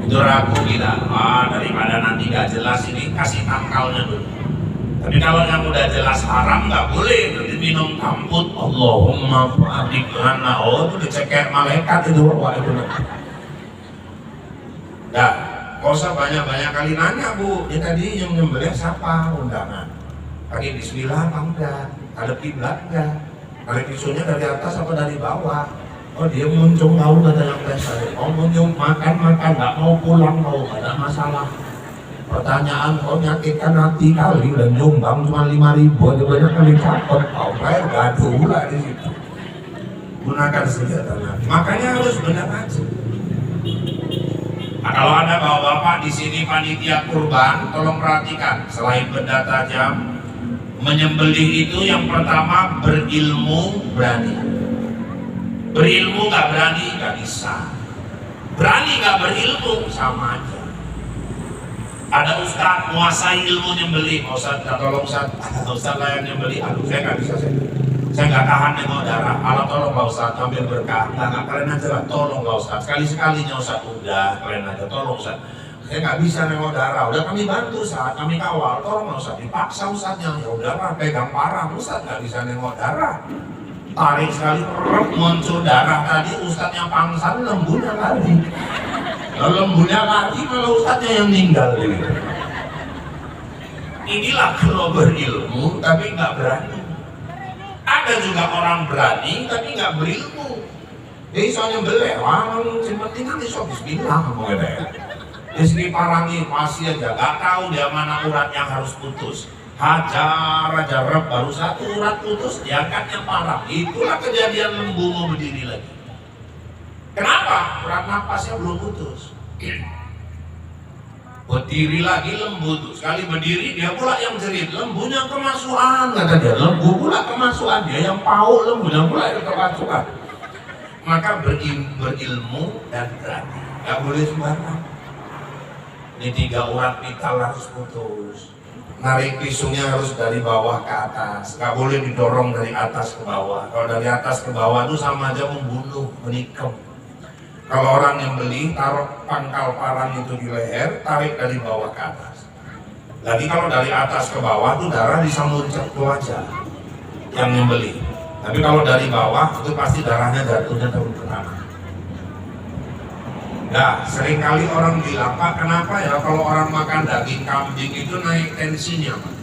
Itu ragu kita. Daripada nanti nggak jelas ini kasih tangkalnya dulu. Tapi kalau yang udah jelas haram nggak boleh berarti minum kamput. Allahumma barik lana. Oh itu dicekek malaikat itu. Wah itu. Nah, nggak usah banyak-banyak kali nanya Bu. Ini tadi yang nyembelih siapa undangan? Pakai bismillah apa enggak? Ada kiblat enggak? Tarik pisaunya dari atas apa dari bawah? Oh dia muncung tahu kata yang saya. Oh muncung makan nggak mau pulang mau nggak ada masalah. Pertanyaan kau nyakitkan hati kali dan nyumbang cuma 5.000 aja banyak kali catat. Kau kayak gaduh lah di situ. Gunakan senjata Nabi. Makanya harus benar aja. Nah, kalau ada bapak-bapak di sini panitia kurban, tolong perhatikan. Selain benda tajam, menyembelih itu yang pertama berilmu, berani. Berilmu nggak berani nggak bisa. Berani nggak berilmu sama aja. Ada ustaz menguasai ilmu nyembelih, ustaz tolong ustaz lah yang nyembelih, aduh saya nggak bisa, saya nggak tahan nengok darah. Allah tolong nggak ustaz, ambil berkah. Nggak kalian aja lah, tolong nggak ustaz. Sekali-sekalinya ustaz, udah kalian aja, tolong ustaz. Saya nggak bisa nengok darah, udah kami bantu ustaz, kami kawal, tolong nggak ustaz. Dipaksa ustaznya, ya udah lah pegang parah, ustaz nggak bisa nengok darah. Tarik sekali, muncul darah tadi, ustaznya pangsan, lembunya lari. Kalau lembunya lari, kalau ustaznya yang meninggal. Inilah kalau berilmu tapi nggak berani. Ada juga orang berani tapi nggak berilmu. Jadi soalnya belewang, penting kan disok bismillah ngomong ya. Di sini parangi masih aja, nggak tahu dia mana urat yang harus putus. Hajar aja rep baru satu urat putus, diangkatnya parang. Itulah kejadian lembu mau berdiri lagi. Kenapa? Urat napasnya belum putus. Berdiri lagi lembu tuh. Sekali berdiri dia pula yang jerit. Lembunya kemasukan kata dia. Lembu pula kemasukan. Dia yang paul, lembunya pula yang kemasukan. Maka berilmu dan berani. Gak boleh sembarang. Ini 3 urat vital harus putus. Narik pisaunya harus dari bawah ke atas. Gak boleh didorong dari atas ke bawah. Kalau dari atas ke bawah itu sama aja membunuh, menikam. Kalau orang yang beli, taruh pangkal parang itu di leher, tarik dari bawah ke atas. Lagi kalau dari atas ke bawah itu darah bisa muncul ke wajah yang nyembeli. Tapi kalau dari bawah itu pasti darahnya jatuhnya turun ke tanah. Nah, seringkali orang bilang, Pak kenapa ya kalau orang makan daging kambing itu naik tensinya Pak?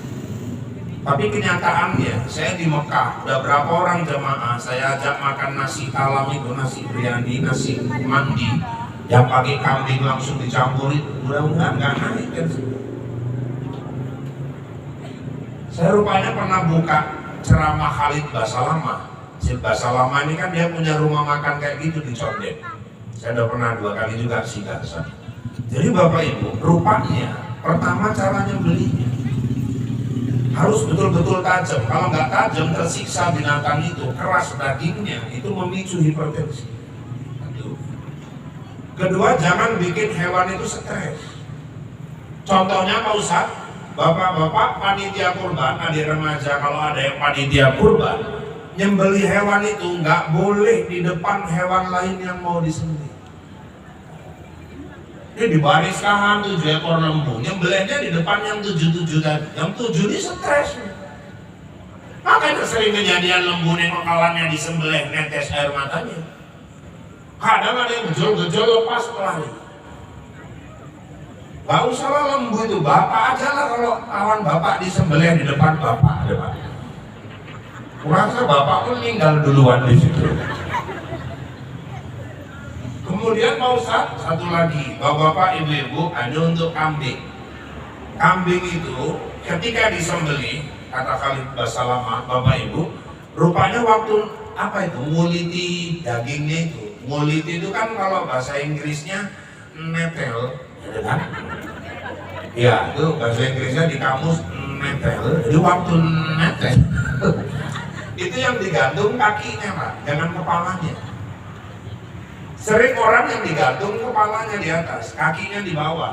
Tapi kenyataannya, saya di Mekah, udah berapa orang jemaah, saya ajak makan nasi talam itu, nasi biryani, nasi mandi, yang pakai kambing langsung dicampuri, mudah-mudahan nggak naik kan. Saya rupanya pernah buka ceramah Khalid Basalamah. Khalid Basalamah ini kan dia punya rumah makan kayak gitu di Condet. Saya udah pernah 2 kali juga singgah sana. Jadi Bapak Ibu, rupanya pertama caranya belinya harus betul-betul tajam. Kalau nggak tajam tersiksa binatang itu, keras dagingnya, itu memicu hipertensi. Kedua, jangan bikin hewan itu stres. Contohnya Pak Ustadz, bapak-bapak panitia kurban, adik remaja kalau ada yang panitia kurban, nyembeli hewan itu nggak boleh di depan hewan lain yang mau disembelih. Ini dibariskan 7 ekor lembu, nyembelihnya di depan yang 7 tadi. Yang 7 ini stres. Makanya sering kejadian lembu yang kepalanya disembelih netes air matanya. Kadang ada yang gejol-gejol lepas pelari. Gak usah lembu itu, bapak aja lah kalau lawan bapak disembelih di depan bapak. Kurasa bapak pun meninggal duluan di situ. Kemudian Pak Ustadz, satu lagi, bapak-bapak, ibu-ibu, ada untuk kambing. Kambing itu ketika disembelih, kata Khalid Basalamah, bapak ibu, rupanya waktu apa itu, nguliti dagingnya itu. Nguliti itu kan kalau bahasa Inggrisnya netel, ya kan? Ya, itu bahasa Inggrisnya di kamus netel. Jadi waktu netel itu yang digantung kakinya, Pak, jangan kepalanya. Sering orang yang digantung kepalanya di atas, kakinya di bawah.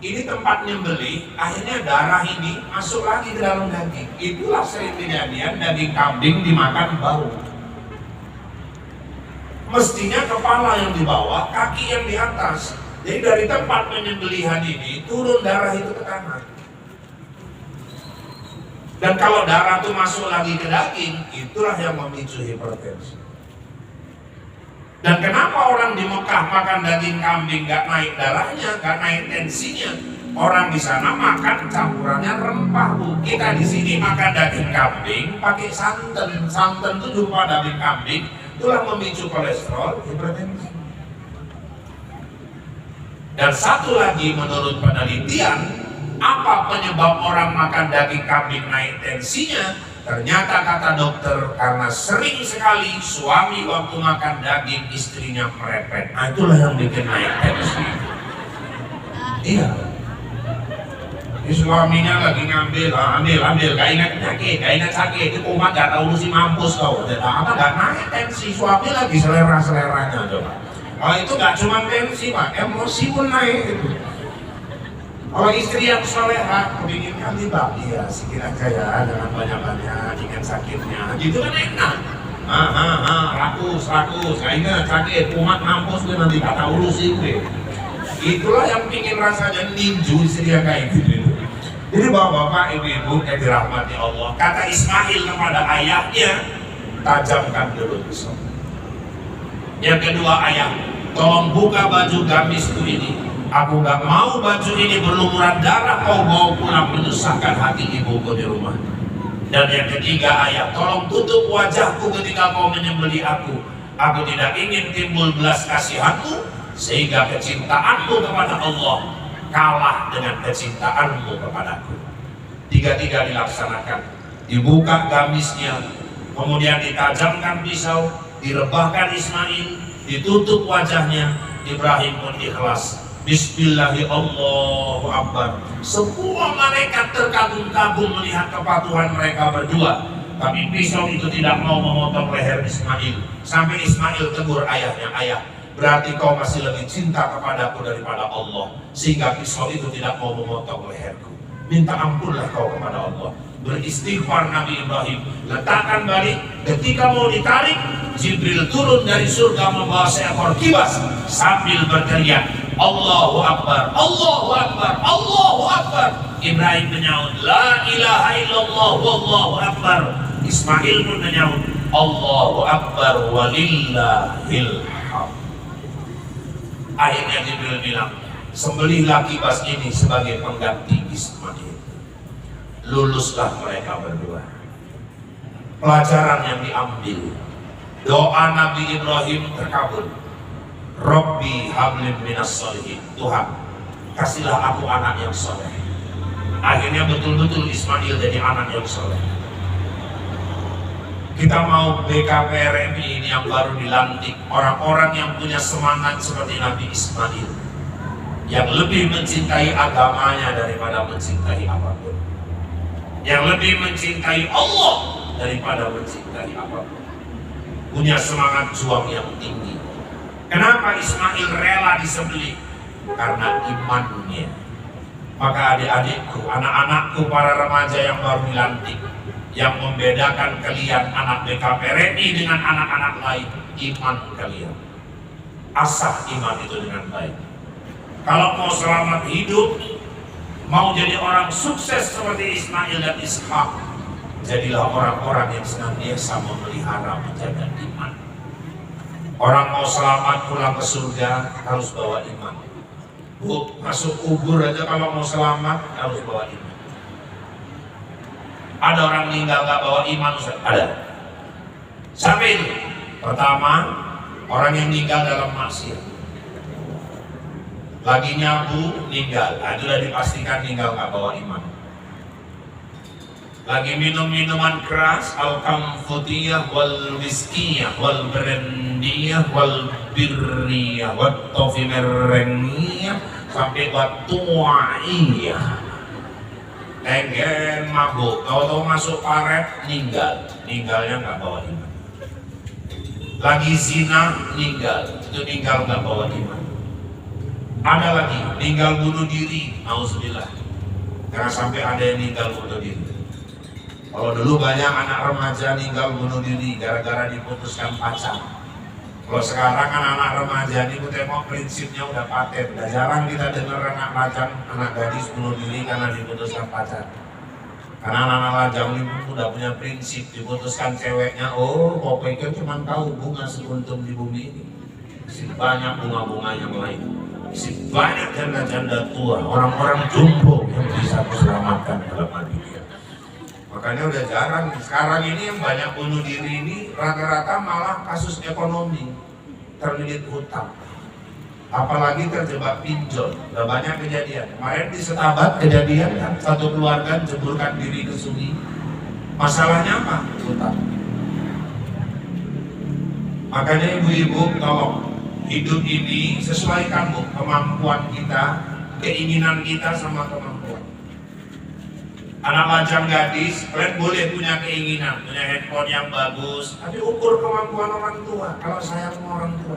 Ini tempat nyembelih, akhirnya darah ini masuk lagi ke dalam daging. Itulah sering kejadian daging kambing dimakan bau. Mestinya kepala yang di bawah, kaki yang di atas. Jadi dari tempat penyembelihan ini turun darah itu ke tanah. Dan kalau darah itu masuk lagi ke daging, itulah yang memicu hipertensi. Dan kenapa orang di Mekah makan daging kambing gak naik darahnya, gak naik tensinya? Orang di sana makan campurannya rempah, Bu. Kita di sini makan daging kambing pakai santan. Santan itu jumpa daging kambing, itulah memicu kolesterol, hipertensi. Dan satu lagi menurut penelitian, apa penyebab orang makan daging kambing naik tensinya? Ternyata kata dokter, karena sering sekali suami waktu makan daging istrinya merepet. Nah itulah yang bikin naik tensi. Iya. Ini suaminya lagi ambil, gak ingat sakit, itu umat gak tahu si mampus kau. Apa gak naik tensi, suami lagi selera-seleranya coba. Kalau itu gak cuma tensi Pak, emosi pun naik itu. Kalau istri yang soleha, kepinginnya tiba, iya sikit aja ya, jangan banyak-banyak, ingat sakitnya, gitu kan enak. Rakus, gak ingat sakit, umat mampus gue nanti kata urusin gue. Itulah yang pingin rasanya ninju istri yang kayak gitu. Jadi bapak-bapak, ibu-ibu yang dirahmati Allah, kata Ismail kepada ayahnya, tajamkan dulu pisau. Yang kedua, ayah, tolong buka baju gamisku ini. Aku gak mau baju ini berlumuran darah kau bawa pulang menyusahkan hati ibuku di rumah. Dan yang ketiga, ayah, tolong tutup wajahku ketika kau menyembelih aku. Aku tidak ingin timbul belas kasihanmu sehingga kecintaanmu kepada Allah kalah dengan kecintaanmu kepadaku. Tiga-tiga dilaksanakan. Dibuka gamisnya, kemudian ditajamkan pisau, direbahkan Ismail, ditutup wajahnya. Ibrahim pun ikhlas. Bismillahirrahmanirrahim. Semua malaikat terkagum-kagum melihat kepatuhan mereka berdua. Tapi pisau itu tidak mau memotong leher Ismail. Sampai Ismail tegur ayahnya, ayah, berarti kau masih lebih cinta kepadaku daripada Allah, sehingga pisau itu tidak mau memotong leherku. Minta ampunlah kau kepada Allah. Beristighfar Nabi Ibrahim, letakkan balik. Ketika mau ditarik, Jibril turun dari surga membawa seekor kibas sambil berteriak, Allahu Akbar, Allahu Akbar, Allahu Akbar. Ibrahim menyaut, La ilaha illallah, Wallahu Akbar. Ismail pun menyaut, Allahu Akbar, walillahil hamd. Akhirnya Jibril bilang, sembelihlah kibas ini sebagai pengganti Ismail. Luluslah mereka berdua. Pelajaran yang diambil, doa Nabi Ibrahim terkabul. Rabbi hablim minas solihin. Tuhan, kasihlah aku anak yang soleh. Akhirnya betul-betul Ismail jadi anak yang soleh. Kita mau BKPRMI ini yang baru dilantik, orang-orang yang punya semangat seperti Nabi Ismail, yang lebih mencintai agamanya daripada mencintai apapun, yang lebih mencintai Allah daripada mencintai apapun, punya semangat juang yang tinggi. Kenapa Ismail rela disembelih? Karena imannya. Maka adik-adikku, anak-anakku, para remaja yang baru dilantik, yang membedakan kalian anak BKPRI dengan anak-anak lain, iman kalian. Asah iman itu dengan baik. Kalau mau selamat hidup, mau jadi orang sukses seperti Ismail dan Ishak, jadilah orang-orang yang senantiasa memelihara menjaga iman. Orang mau selamat pulang ke surga harus bawa iman. Bu, masuk kubur aja kalau mau selamat harus bawa iman. Ada orang meninggal nggak bawa iman, Ustaz? Ada. Sampai itu. Pertama, orang yang meninggal dalam maksiat. Lagi nyabu, meninggal. Nah, itu sudah dipastikan meninggal nggak bawa iman. Lagi minum minuman keras, al-kamfutiyah wal wiskiyah wal brandiyah wal birriyah wat tofi merengiyah sampai wat tuaiyah. Enggen mabuk, kalau masuk paret ninggalnya nggak bawa iman. Lagi zina ninggal, itu ninggal nggak bawa iman. Ada lagi ninggal bunuh diri, auzubillah. Jangan sampai ada yang ninggal bunuh diri. Kalau dulu banyak anak remaja ninggal bunuh diri gara-gara diputuskan pacar. Kalau sekarang anak-anak remaja ini tengok prinsipnya udah paten. Udah jarang kita dengar anak lajang, anak gadis bunuh diri karena diputuskan pacar. Karena anak-anak lajang ini udah punya prinsip, diputuskan ceweknya, oh kau pikir cuma tahu bunga sekuntum di bumi ini. Masih banyak bunga-bunga yang lain. Masih banyak janda-janda tua, orang-orang jumbo yang bisa diselamatkan dalam hati dia. Makanya udah jarang, sekarang ini yang banyak bunuh diri ini rata-rata malah kasus ekonomi, terlilit hutang. Apalagi terjebak pinjol, udah banyak kejadian. Kemarin di Setabat kejadian kan, satu keluarga jeburkan diri ke sungai. Masalahnya apa? Hutang. Makanya ibu-ibu tolong, hidup ini sesuaikan Bu, kemampuan kita, keinginan kita sama kemampuan. Anak lajang gadis, kalian boleh punya keinginan, punya handphone yang bagus, tapi ukur kemampuan orang tua, kalau sayang sama orang tua.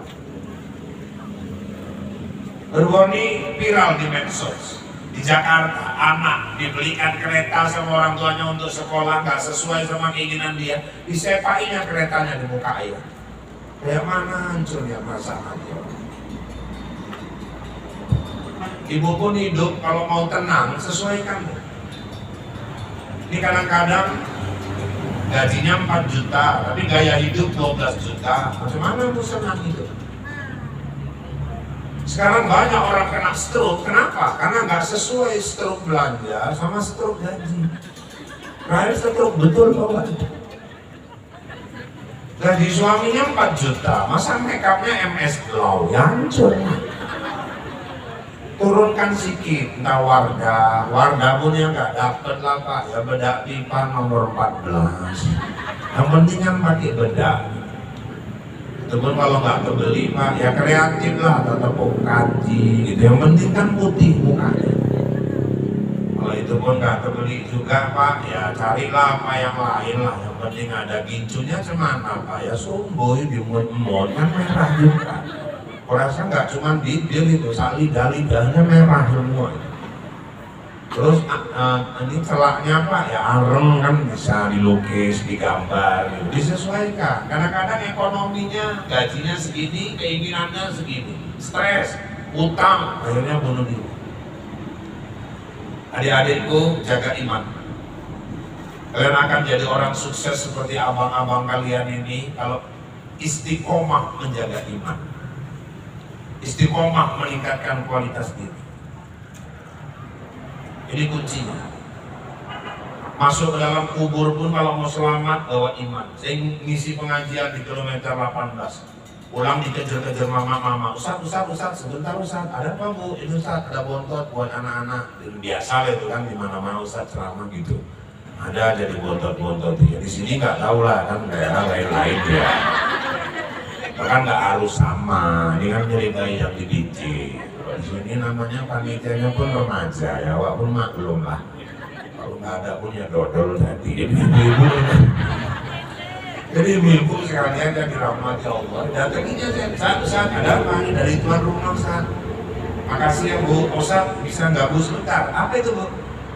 Baru ini viral di medsos, di Jakarta, anak dibelikan kereta sama orang tuanya untuk sekolah, gak sesuai sama keinginan dia, disepainya keretanya di muka ayah. Kayak mana hancurnya perasaan dia. Ibu pun hidup, kalau mau tenang, sesuaikan. Ini kadang-kadang gajinya 4 juta, tapi gaya hidup 12 juta. Macam mana mau senang hidup? Sekarang banyak orang kena stroke. Kenapa? Karena nggak sesuai stroke belanja sama stroke gaji. Terakhir stroke betul kawan. Gaji suaminya 4 juta, masa make upnya MS Glow? Ya hancur. Turunkan sikit, entah Wardah pun yang nggak dapet lah Pak, ya bedak pipa nomor 14. Yang penting kan pakai bedak. Itu pun kalau nggak kebeli Pak, ya kreatif lah, atau tepung kanji gitu. Yang penting kan putih mukanya. Kalau itu pun nggak kebeli juga Pak, ya carilah apa yang lain lah. Yang penting ada gincunya cemana Pak, ya sumboy, dimut-mut kan merah juga. Kurasa nggak cuma bibir itu, lidahnya merah semua. Terus ini celaknya Pak, ya arem kan bisa dilukis, digambar, gitu. Disesuaikan. Kadang-kadang ekonominya, gajinya segini, keinginannya segini, stres, utang, akhirnya bunuh diri. Adik-adikku, jaga iman. Kalian akan jadi orang sukses seperti abang-abang kalian ini kalau istiqomah menjaga iman. Istiqomah meningkatkan kualitas diri. Ini kuncinya. Masuk ke dalam kubur pun kalau mau selamat bawa iman. Saya ngisi pengajian di kilometer 18. Pulang dikejar-kejar mama-mama. Ustaz, sebentar Ustaz. Ada apa Bu? Ini Ustaz, ada bontot buat anak-anak. Biasa lah itu kan di mana-mana Ustaz ceramah gitu. Ada jadi bontot-bontot. Ya, di sini nggak tahu lah kan daerah lain-lain ya. Bahkan nggak harus sama, ini kan cerita yang di DJ. Di sini namanya panitianya pun remaja, ya walaupun maklum lah. Kalau nggak ada punya dodol tadi. Jadi ibu sekalian yang dirahmati Allah, datanginya saat ada apa dari tuan rumah Ustaz. Makasih ya Bu, Ustaz bisa nggak Bu sebentar? Apa itu Bu?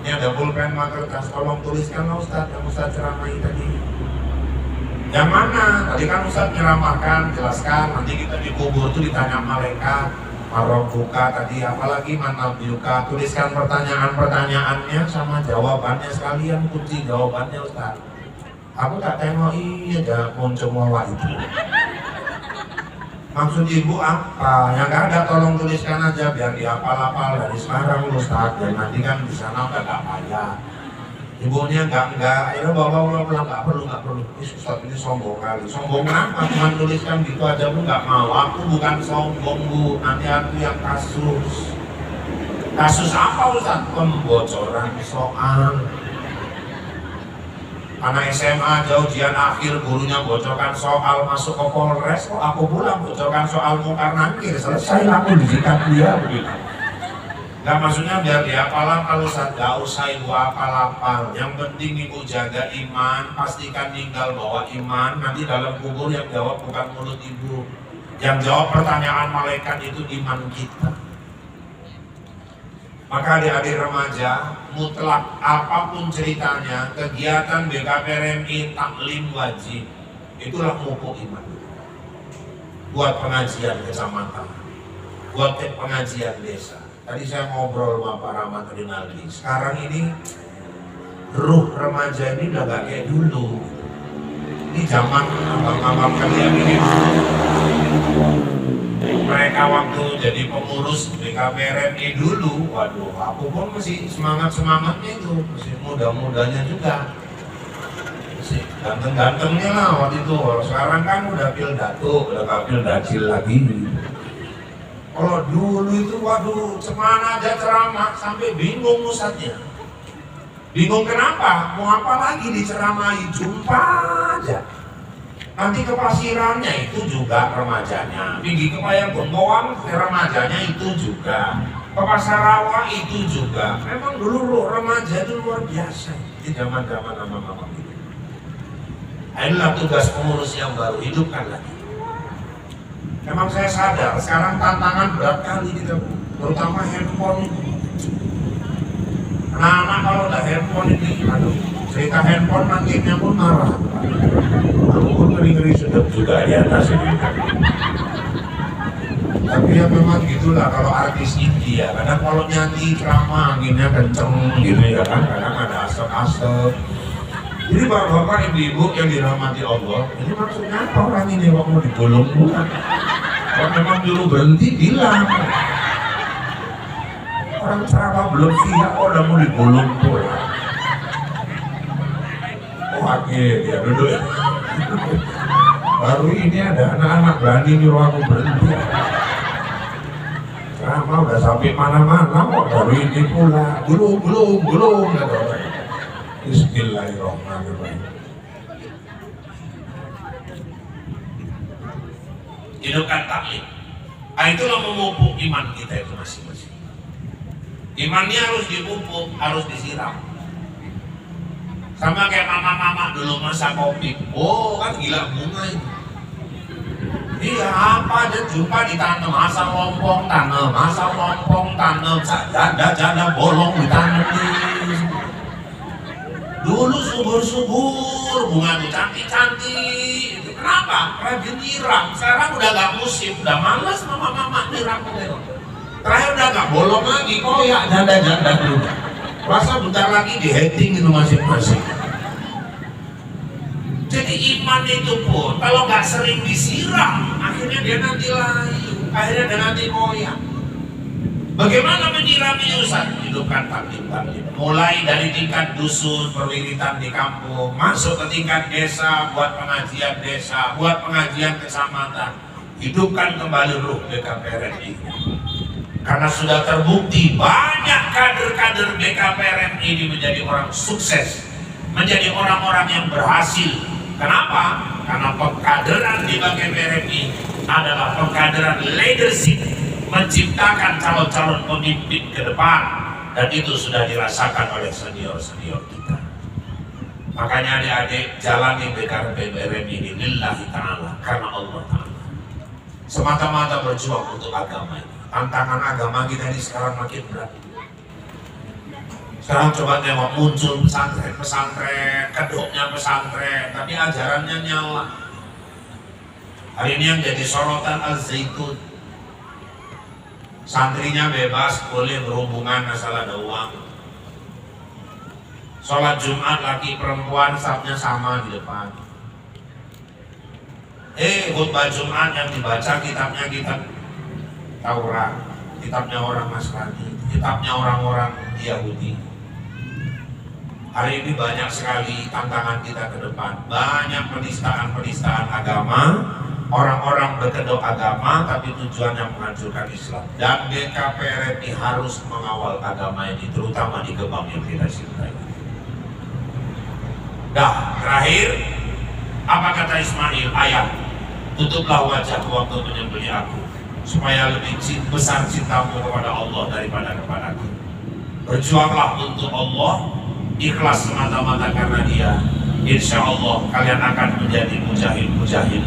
Ini ada pulpen, kertas, tolong tuliskanlah Ustaz yang Ustaz ceramahi tadi. Yang mana? Tadi kan Ustaz nyeramahkan, jelaskan, nanti kita dikubur itu ditanya malaikat, buka tadi, apalagi manabiyuka, tuliskan pertanyaan-pertanyaannya sama jawabannya sekalian, kunci jawabannya Ustaz. Aku tak tengok, iya ada muncul mawak itu. Maksud ibu apa? Yang nggak ada tolong tuliskan aja biar dihafal-hafal dari sekarang Ustaz, dan nanti kan di sana udah nggak payah. Ibunya enggak, ya bawa pulang nggak perlu. Ustaz ini sombong kali. Sombong kenapa? Cuma tuliskan gitu aja pun nggak mau. Aku bukan sombong bu, nanti aku yang kasus. Kasus apa Ustaz? Pembocoran soal. Anak SMA aja ujian akhir gurunya bocorkan soal masuk ke Polres, kok aku pulang bocorkan soal mungkar nakir, selesai aku disikat dia begitu. Gak maksudnya biar dia hafal Ustaz, gak usah ibu hafal. Yang penting ibu jaga iman, pastikan tinggal bawa iman. Nanti dalam kubur yang jawab bukan mulut ibu, yang jawab pertanyaan malaikat itu iman kita. Maka adik-adik remaja, mutlak apapun ceritanya, kegiatan BKPRMI taklim wajib, itulah pupuk iman. Buat pengajian kecamatan, buat pengajian desa. Tadi saya ngobrol sama Pak Rahmat Rinaldi, sekarang ini ruh remaja ini udah gak kayak dulu. Ini zaman abang-abang kalian ini, mereka waktu jadi pengurus BKPRMI dulu, waduh, aku pun masih semangatnya itu, masih muda-mudanya juga, masih ganteng-gantengnya lah waktu itu. Kalau sekarang kan udah pildato, udah gak pildacil lagi. Kalau dulu itu waduh, cemana aja ceramah sampai bingung ustadznya. Bingung kenapa? Mau apa lagi diceramahi? Jumpa aja. Nanti ke Pasirannya itu juga remajanya, pergi ke Payakumbuh remajanya itu juga, ke Pasarawa itu juga. Memang dulu remaja itu luar biasa di zaman-zaman mama-mama itu. Inilah tugas pengurus yang baru, hidupkan lagi. Memang saya sadar sekarang tantangan berat kali kita, terutama handphone itu. Anak-anak kalau udah handphone ini, aduh, cerita handphone nantinya pun marah. Aku pun ngeri-ngeri sedap juga di atas ini. Tapi ya memang gitulah kalau artis India. Kadang kalau nyanyi ceramah anginnya kenceng gitu ya kan. Kadang ada asap-asap. Jadi bapak-bapak, ibu-ibu yang dirahmati Allah, ini maksudnya apa orang ini kok mau digulung bukan? Kalau memang dulu berhenti bilang. Orang ceramah belum siap kok udah mau digulung pulang. Oh akhirnya dia duduk ya. Baru ini ada anak-anak berani nyuruh aku berhenti. Ceramah udah sampai mana-mana kok baru ini pula. Belum kata. Bismillahirrahmanirrahim. Hidupkan taklim. Itulah memupuk iman kita itu masing-masing. Imannya harus dipupuk, harus disiram. Sama kayak mama-mama dulu masa kopi. Oh kan gila bunga itu. Iya apa aja jumpa ditanam, asal lompong tanam, janda bolong ditanam. Dulu subur-subur, bunga itu cantik-cantik. Kenapa? Rajin nyiram. Sekarang udah gak musim, udah malas mama-mama nyiram. Terakhir udah gak bolong lagi, koyak janda-janda dulu. Rasa bentar lagi di heading itu masing-masing. Jadi iman itu pun kalau nggak sering disiram, akhirnya dia nanti layu, akhirnya dia nanti koyak. Bagaimana menyirami Ustaz? Hidupkan taklim. Mulai dari tingkat dusun, perwiritan di kampung, masuk ke tingkat desa, buat pengajian desa, buat pengajian kecamatan. Hidupkan kembali ruh BKPRMI. Karena sudah terbukti banyak kader-kader BKPRMI ini menjadi orang sukses, menjadi orang-orang yang berhasil. Kenapa? Karena pengkaderan di BKPRMI adalah pengkaderan leadership, menciptakan calon-calon pemimpin ke depan, dan itu sudah dirasakan oleh senior-senior kita. Makanya adik-adik jalani BKPRMI ini lillahi ta'ala, karena Allah ta'ala. Semata-mata berjuang untuk agama ini. Tantangan agama kita ini sekarang makin berat. Sekarang coba tengok muncul pesantren, kedoknya pesantren, tapi ajarannya nyala. Hari ini yang jadi sorotan Al-Zaitun, santrinya bebas, boleh berhubungan asal ada uang. Sholat Jumat laki perempuan safnya sama di depan. Khutbah Jumat yang dibaca kitabnya kitab Taurat, kitabnya orang Nasrani, kitabnya orang-orang Yahudi. Hari ini banyak sekali tantangan kita ke depan. Banyak penistaan-penistaan agama, orang-orang berkedok agama tapi tujuannya menghancurkan Islam. Dan GKPRMI harus mengawal agama ini, terutama di Gebang yang kita cintai. Terakhir, apa kata Ismail? Ayah, tutuplah wajahku waktu menyembelih aku, supaya lebih besar cintamu kepada Allah daripada kepadaku. Berjuanglah untuk Allah, ikhlas semata-mata karena Dia. Insya Allah kalian akan menjadi mujahid-mujahid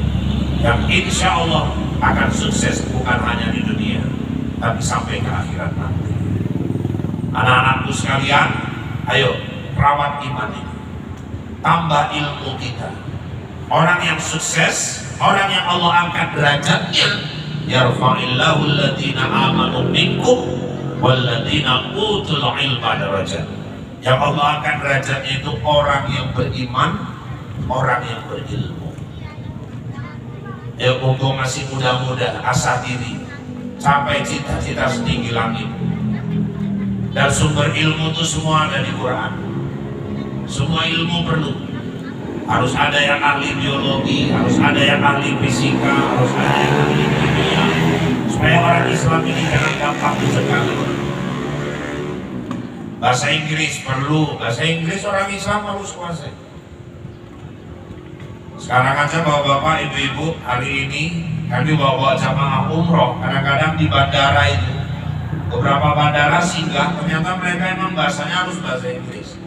yang insya Allah akan sukses bukan hanya di dunia, tapi sampai ke akhirat nanti. Anak-anakku sekalian, ayo rawat iman ini, tambah ilmu kita. Orang yang sukses, orang yang Allah angkat derajatnya, yarfa'illahu alladhina amanu minkum walladhina utul ilma darajat. Yang Allah angkat derajatnya itu orang yang beriman, orang yang berilmu. Ya mumpung masih muda-muda, asah diri, capai cita-cita setinggi langit. Dan sumber ilmu itu semua ada di Quran. Semua ilmu perlu. Harus ada yang ahli biologi, harus ada yang ahli fisika, harus ada yang ahli kimia, supaya orang Islam ini jangan gampang dicekal. Bahasa Inggris perlu, bahasa Inggris orang Islam harus kuasai. Sekarang aja bapak-bapak, ibu-ibu, hari ini kami bawa jamaah umroh. Kadang-kadang di bandara itu, beberapa bandara singgah, ternyata mereka emang bahasanya harus bahasa Inggris.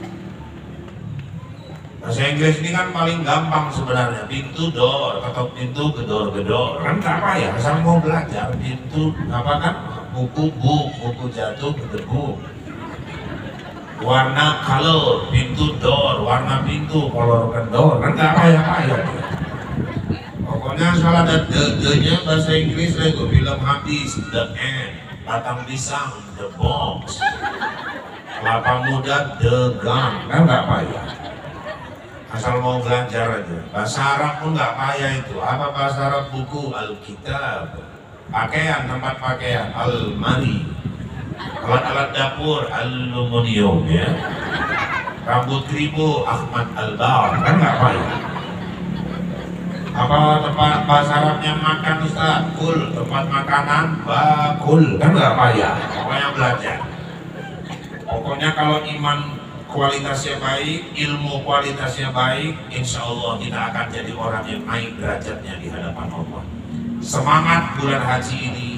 Bahasa Inggris ini kan paling gampang sebenarnya, pintu door, atau pintu gedor-gedor. Kan tak apa ya, asal mau belajar, pintu apa kan, buku buk, buku jatuh berdebu. Warna color, pintu door, warna pintu, color door, kan tak payah-payah. Pokoknya asal ada the-nya bahasa Inggris lah, itu film habis, the end, batang pisang, the box, kelapa muda, the gun, kan tak payah. Asal mau belajar aja. Bahasa Arab pun nggak payah itu. Apa bahasa Arab? Buku, Alkitab. Pakaian, tempat pakaian, almari. Alat-alat dapur, aluminium ya. Rambut keribu, Ahmad Albar. Kan nggak payah. Apa tempat bahasa Arabnya makan Ustaz? Kul. Tempat makanan, bakul. Kan nggak payah. Pokoknya belajar. Pokoknya kalau iman kualitasnya baik, ilmu kualitasnya baik, insya Allah kita akan jadi orang yang naik derajatnya di hadapan Allah. Semangat bulan haji ini,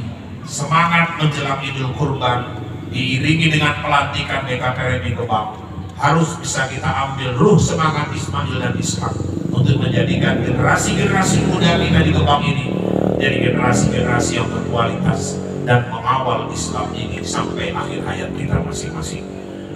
semangat menjelang Idul Kurban, diiringi dengan pelantikan GKPRMI Gebang, harus bisa kita ambil ruh semangat Ismail dan Ishak untuk menjadikan generasi-generasi muda kita di Gebang ini jadi generasi-generasi yang berkualitas dan mengawal Islam ini sampai akhir hayat kita masing-masing.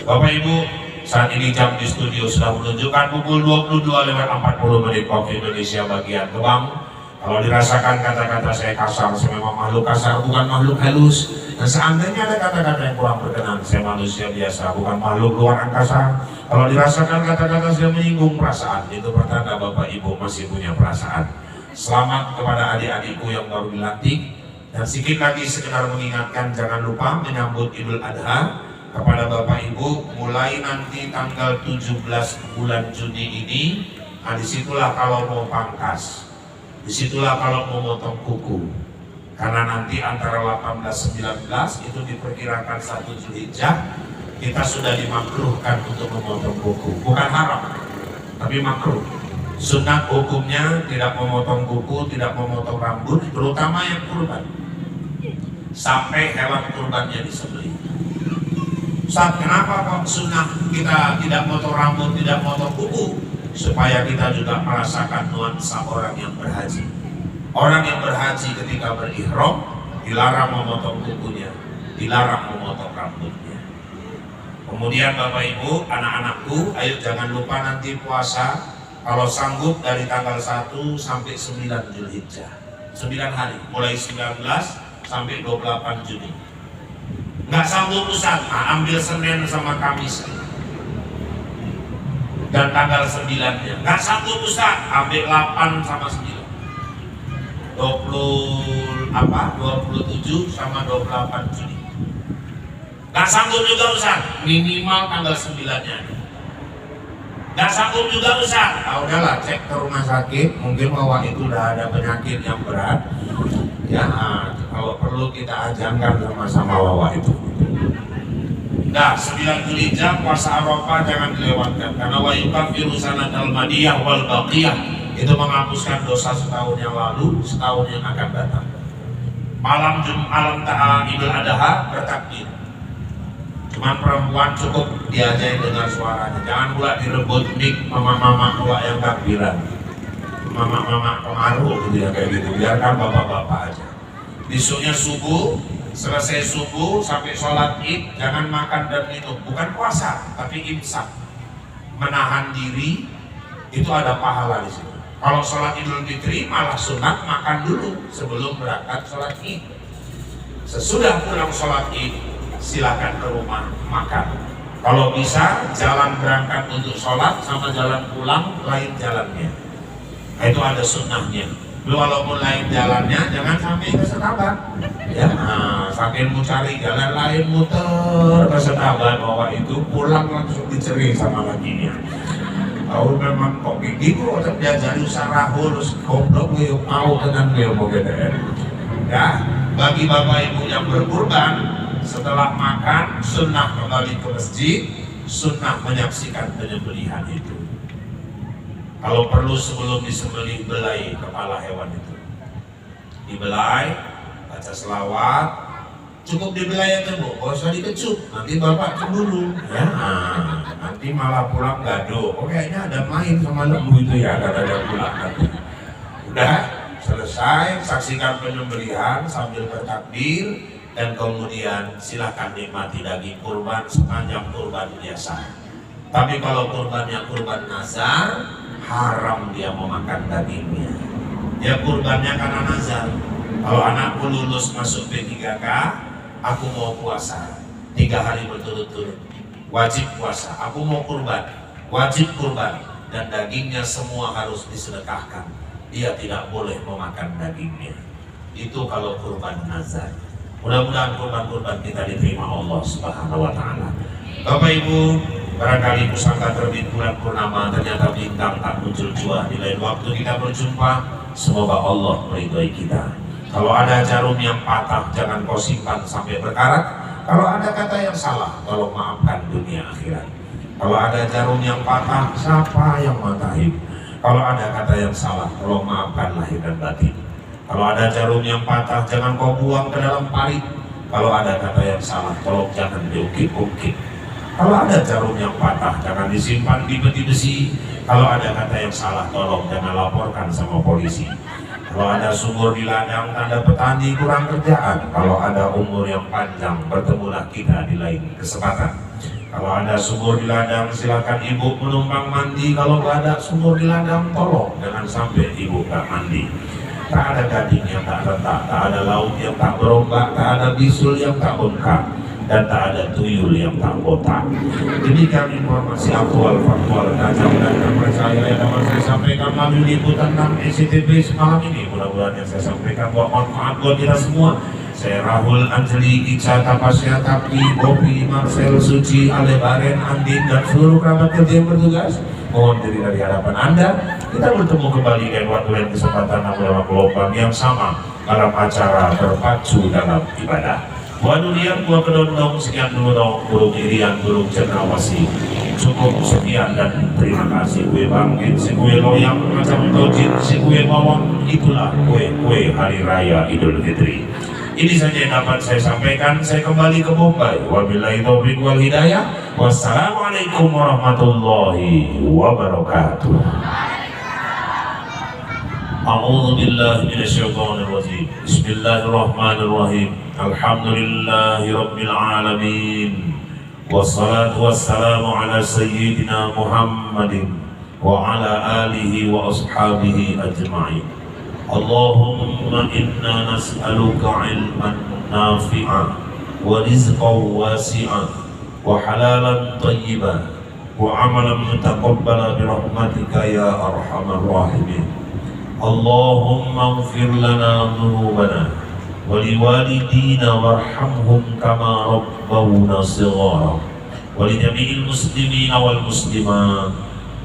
Bapak Ibu, saat ini jam di studio sudah menunjukkan pukul 22:40 waktu Indonesia bagian Gebang. Kalau dirasakan kata-kata saya kasar, saya memang makhluk kasar, bukan makhluk halus. Dan seandainya ada kata-kata yang kurang berkenan, saya manusia biasa, bukan makhluk luar angkasa. Kalau dirasakan kata-kata saya menyinggung perasaan, itu pertanda Bapak Ibu masih punya perasaan. Selamat kepada adik-adikku yang baru dilantik. Dan sedikit lagi sekedar mengingatkan, jangan lupa menyambut Idul Adha. Kepada Bapak Ibu, mulai nanti tanggal 17 bulan Juni ini, nah disitulah kalau mau pangkas, disitulah kalau mau motong kuku. Karena nanti antara 18-19 itu diperkirakan 1 Zulhijjah, kita sudah dimakruhkan untuk memotong kuku. Bukan haram, tapi makruh. Sunat hukumnya tidak memotong kuku, tidak memotong rambut, terutama yang kurban, sampai hewan kurbannya disembelih. Ustaz, kenapa kok sunnah kita tidak potong rambut, tidak potong kuku? Supaya kita juga merasakan nuansa orang yang berhaji. Orang yang berhaji ketika berihram dilarang memotong kukunya, dilarang memotong rambutnya. Kemudian Bapak Ibu, anak-anakku, ayo jangan lupa nanti puasa kalau sanggup dari tanggal 1 sampai 9 Zulhijjah. 9 hari, mulai 19 sampai 28 Juni. Nggak sanggup Ustaz, ambil Senin sama Kamis dan tanggal 9-nya. Nggak sanggup Ustaz, ambil 8 sama 9. 27 sama 28 Juni. Gak sanggup juga Ustaz, minimal tanggal 9-nya. Gak sanggup juga Ustaz, udahlah cek ke rumah sakit, mungkin bahwa itu udah ada penyakit yang berat. Ya, kalau perlu kita ajarkan sama-sama bahwa itu. Nah, 9 Dzulhijjah puasa Arafah jangan dilewatkan karena wa yukaffiru sanatal madiyah wal baqiyah, itu menghapuskan dosa setahun yang lalu, setahun yang akan datang. Malam Idul Adha bertakbir. Cuman perempuan cukup diajarin dengar suaranya, jangan pula direbut mic mama-mama tua yang takbiran, mama-mama pengaruh gitu ya, kayak gitu. Biarkan bapak-bapak aja. Besoknya subuh, selesai subuh sampai sholat id jangan makan dan minum, bukan puasa tapi imsak, menahan diri, itu ada pahala di situ. Kalau sholat Idul Fitri malah sunat makan dulu sebelum berangkat sholat id. Sesudah pulang sholat id silakan ke rumah makan. Kalau bisa jalan berangkat untuk sholat sama jalan pulang lain jalannya. Nah, itu ada sunnahnya. Walaupun lain jalannya jangan sampai ke Setabat. Ya, sambil mau cari jalan lain muter ke Setabat, bahwa itu pulang langsung diceri sama lakinya. Tahu memang kok gitu, untuk diajari usaha harus goblok gue mau dengan gue mau gitu ya. Bagi bapak ibu yang berkurban, setelah makan sunnah kembali ke masjid, sunnah menyaksikan penyembelihan itu. Kalau perlu sebelum disembelih belai kepala hewan itu, dibelai, baca selawat, cukup dibelai aja bu, gak usah dikecup, nanti bapak cemburu ya. Nanti malah pulang gaduh, oh kayaknya ada main sama lembu itu ya, ada pulang nanti. Udah selesai, saksikan penyembelihan sambil bertakbir, dan kemudian silakan nikmati daging kurban sepanjang kurban biasa. Tapi kalau kurbannya kurban nazar, haram dia memakan dagingnya. Dia kurbannya karena nazar. Kalau anakku lulus masuk P3K, aku mau puasa 3 hari berturut-turut, wajib puasa. Aku mau kurban, wajib kurban, dan dagingnya semua harus disedekahkan. Dia tidak boleh memakan dagingnya. Itu kalau kurban nazar. Mudah-mudahan kurban-kurban kita diterima Allah Subhanahu wa Ta'ala. Bapak Ibu, barangkali pusaka terbit bulan purnama, ternyata bintang tak muncul jua. Di lain waktu kita berjumpa, semoga Allah meridhai kita. Kalau ada jarum yang patah, jangan kau simpan sampai berkarat. Kalau ada kata yang salah, tolong maafkan dunia akhirat. Kalau ada jarum yang patah, siapa yang matahin? Kalau ada kata yang salah, tolong maafkan lahir dan batin. Kalau ada jarum yang patah, jangan kau buang ke dalam parit. Kalau ada kata yang salah, tolong jangan diungkit-ungkit. Kalau ada jarum yang patah, jangan disimpan di peti besi. Kalau ada kata yang salah, tolong jangan laporkan sama polisi. Kalau ada sumur di ladang, tanda petani kurang kerjaan. Kalau ada umur yang panjang, bertemulah kita di lain kesempatan. Kalau ada sumur di ladang, silakan ibu menumpang mandi. Kalau nggak ada sumur di ladang, tolong jangan sampai ibu nggak mandi. Tak ada gading yang tak retak, tak ada laut yang tak berombak, tak ada bisul yang tak bengkak, dan tak ada tuyul yang tak botak. Demikian informasi aktual, faktual, tajam dan terpercaya yang dapat saya sampaikan melalui liputan 6 SCTV semalam ini. Mudah-mudahan yang saya sampaikan bermanfaat buat kita semua. Saya Rahul, Anjeli, Ica, Tapasya, Tapi, Bobi, Marcel, Suci, Alebaren, Andin, dan seluruh kerabat kerja yang bertugas, mohon diri dari hadapan Anda. Kita bertemu kembali dengan waktu dan kesempatan dalam gelombang yang sama dalam acara berpacu dalam ibadah. Buat dunia, buat kedondong, sekian dulu dong, burung irian, burung cendrawasih. Cukup sekian dan terima kasih. Kue bangkit, si kue loyang, macam tojin, si kue bawang, itulah kue-kue hari raya Idul Fitri. Ini saja yang dapat saya sampaikan. Saya kembali ke Bombay. Wabillahi taufiq wal hidayah. Wassalamualaikum warahmatullahi wabarakatuh. A'udzu billahi minasyaitonir rajim. Bismillahirrahmanirrahim. Alhamdulillahi rabbil alamin. Wassalatu wassalamu ala sayyidina Muhammadin wa ala alihi wa ashabihi ajma'in. Allahumma inna nas'aluka ilman nafi'an wa rizqan wasi'an wa halalan tayyiban wa amalan mutaqabbala bi rahmatika ya arhamar rahimin. Allahumma ighfir lana dhunubana wa liwalidina warhamhum kama rabbawna shighara wa li jami'il muslimina wal muslimat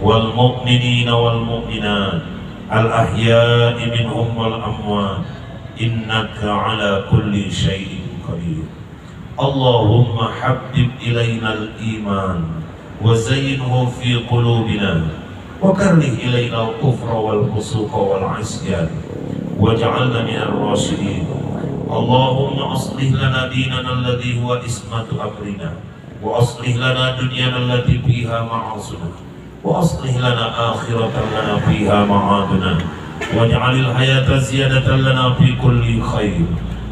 wal mu'minina wal mu'minat al ahya'i minhum wal amwat innaka ala kulli syai'in qadir. Allahumma habbib ilayna al iman wa zayyinhu fi qulubina wa karrih ilayna al kufra wal fusuqa wal 'isyan waj'alna minal rasyidin. Allahumma aslih lana dinana alladhi huwa ismatu amrina wa aslih lana dunyana allati fiha ma'asuna wa aslih lana akhiratan lana fiha ma'aduna waj'alil hayata ziyadatan lana fi kulli khair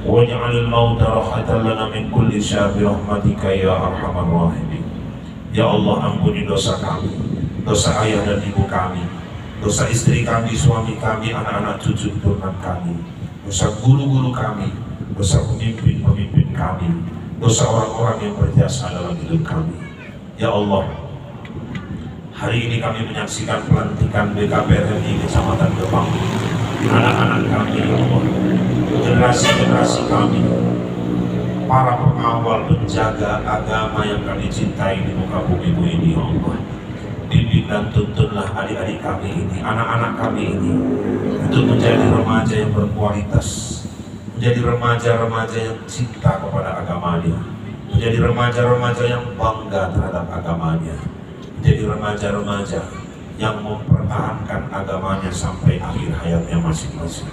waj'alil mauta rahatan lana min kulli syarr bi rahmatika ya arhamar rahimin. Ya Allah, ampuni dosa kami, dosa ayah dan ibu kami, dosa istri kami, suami kami, anak-anak cucu turunan kami, dosa guru-guru kami, dosa pemimpin-pemimpin kami, dosa orang-orang yang berjasa dalam hidup kami. Ya Allah, hari ini kami menyaksikan pelantikan BKPRMI Kecamatan Gebang. Anak-anak kami, ya Allah, generasi-generasi kami, para pengawal penjaga agama yang kami cintai di muka bumi ini, ya Allah. Bimbing dan tuntunlah adik-adik kami ini, anak-anak kami ini, untuk menjadi remaja yang berkualitas, menjadi remaja-remaja yang cinta kepada agamanya, menjadi remaja-remaja yang bangga terhadap agamanya, menjadi remaja-remaja yang mempertahankan agamanya sampai akhir hayatnya masing-masing.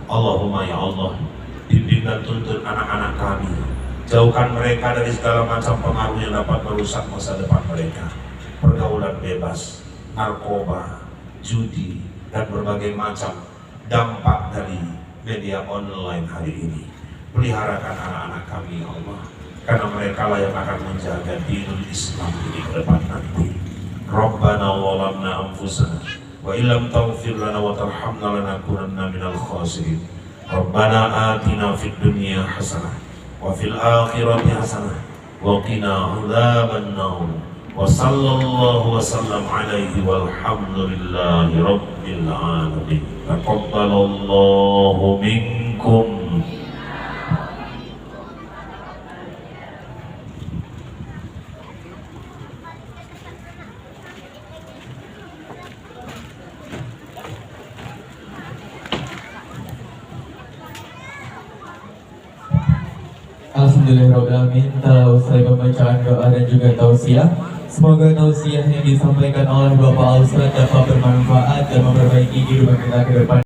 Allahumma ya Allah, bimbing dan tuntun anak-anak kami, jauhkan mereka dari segala macam pengaruh yang dapat merusak masa depan mereka, pergaulan bebas, narkoba, judi, dan berbagai macam dampak dari media online hari ini. Peliharakan anak-anak kami ya Allah, karena mereka lah yang akan menjaga dinul Islam ini ke depan nanti. Rabbana walamna anfusana wa illam taghfir lana wa tarhamna lanakunanna minal khasirin. Rabbana atina fid dunya hasanah wa fil akhirati hasanah wa qina adzaban nar. Wa sallallahu wa sallam alaihi walhamdulillahi rabbil alamin. Taqabbalallahu minkum. Alhamdulillahirrahmanirrahim. Telah usai pembacaan doa dan juga tausiah, semoga tausiah yang disampaikan oleh Bapak Ustadz dapat bermanfaat dan memperbaiki kehidupan kita ke depan.